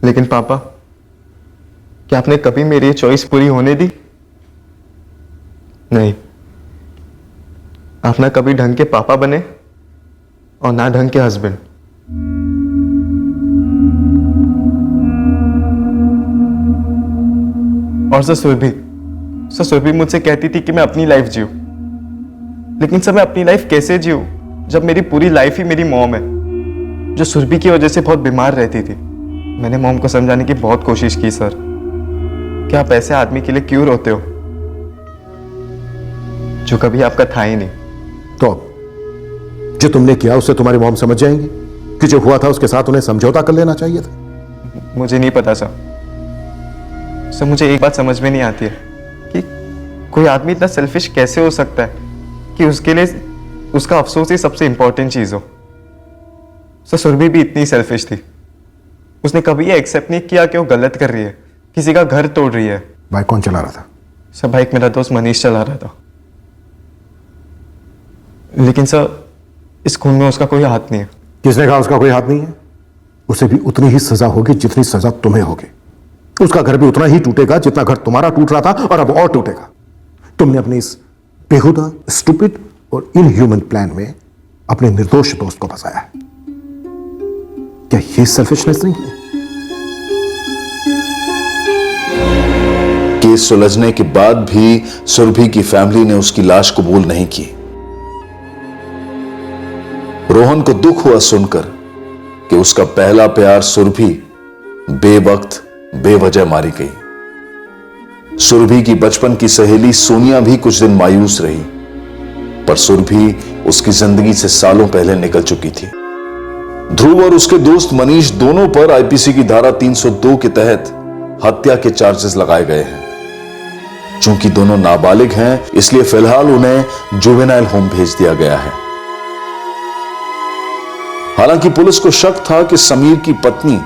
लेकिन पापा, क्या आपने कभी मेरी ये चॉइस पूरी होने दी? नहीं, आप ना कभी ढंग के पापा बने और ना ढंग के हस्बैंड। और सर सुरभि मुझसे कहती थी कि मैं अपनी लाइफ जीऊं, लेकिन सर मैं अपनी लाइफ कैसे जीऊं जब मेरी पूरी लाइफ ही मेरी मॉम है, जो सुरभि की वजह से बहुत बीमार रहती थी। मैंने मॉम को समझाने की बहुत कोशिश की सर, क्या आप ऐसे आदमी के लिए क्यों रोते हो जो कभी आपका था ही नहीं। तो जो तुमने किया उससे तुम्हारी मॉम समझ जाएंगी कि जो हुआ था उसके साथ उन्हें समझौता कर लेना चाहिए था। मुझे नहीं पता सर, मुझे एक बात समझ में नहीं आती है कि कोई आदमी इतना सेल्फिश कैसे हो सकता है कि उसके लिए उसका अफसोस ही सबसे इंपॉर्टेंट चीज हो। सर, सुरभि भी इतनी सेल्फिश थी, उसने कभी ये एक्सेप्ट नहीं किया कि वो गलत कर रही है, किसी का घर तोड़ रही है। बाइक कौन चला रहा था? सर, बाइक मेरा दोस्त मनीष चला रहा था, लेकिन सर इस खून में उसका कोई हाथ नहीं है। किसने कहा उसका कोई हाथ नहीं है? उसे भी उतनी ही सजा होगी जितनी सजा तुम्हें होगी। उसका घर भी उतना ही टूटेगा जितना घर तुम्हारा टूट रहा था, और अब और टूटेगा। तुमने अपनी इस बेहुदा, स्टूपिड और इनह्यूमन प्लान में अपने निर्दोष दोस्त को फंसाया है। क्या ये सेल्फिशनेस नहीं है? केस सुलझने के बाद भी सुरभि की फैमिली ने उसकी लाश कबूल नहीं की। रोहन को दुख हुआ सुनकर कि उसका पहला प्यार सुरभि बेवक्त बेवजह मारी गई। सुरभि की बचपन की सहेली सोनिया भी कुछ दिन मायूस रही, पर सुरभि उसकी जिंदगी से सालों पहले निकल चुकी थी। ध्रुव और उसके दोस्त मनीष दोनों पर आईपीसी की धारा 302 के तहत हत्या के चार्जेस लगाए गए हैं। चूंकि दोनों नाबालिग हैं, इसलिए फिलहाल उन्हें जुवेनाइल होम भेज दिया गया है। हालांकि पुलिस को शक था कि समीर की पत्नी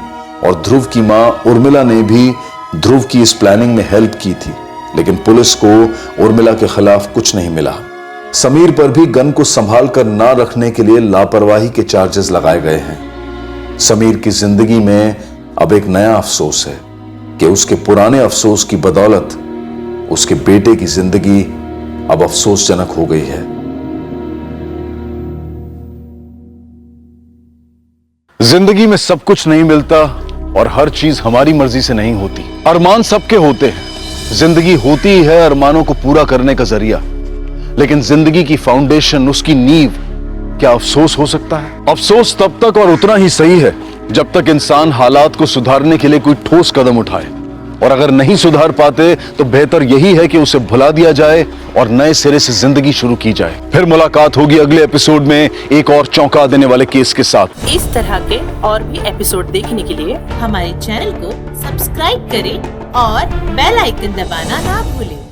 और ध्रुव की मां उर्मिला ने भी ध्रुव की इस प्लानिंग में हेल्प की थी, लेकिन पुलिस को उर्मिला के खिलाफ कुछ नहीं मिला। समीर पर भी गन को संभाल कर ना रखने के लिए लापरवाही के चार्जेस लगाए गए हैं। समीर की जिंदगी में अब एक नया अफसोस है कि उसके पुराने अफसोस की बदौलत उसके बेटे की जिंदगी अब अफसोसजनक हो गई है। जिंदगी में सब कुछ नहीं मिलता और हर चीज हमारी मर्जी से नहीं होती। अरमान सबके होते हैं। जिंदगी होती ही है अरमानों को पूरा करने का जरिया, लेकिन जिंदगी की फाउंडेशन, उसकी नींव, क्या अफसोस हो सकता है? अफसोस तब तक और उतना ही सही है जब तक इंसान हालात को सुधारने के लिए कोई ठोस कदम उठाए, और अगर नहीं सुधार पाते तो बेहतर यही है कि उसे भुला दिया जाए और नए सिरे से जिंदगी शुरू की जाए। फिर मुलाकात होगी अगले एपिसोड में एक और चौंका देने वाले केस के साथ। इस तरह के और भी एपिसोड देखने के लिए हमारे चैनल को सब्सक्राइब करें और बेल आइकन दबाना ना भूलें।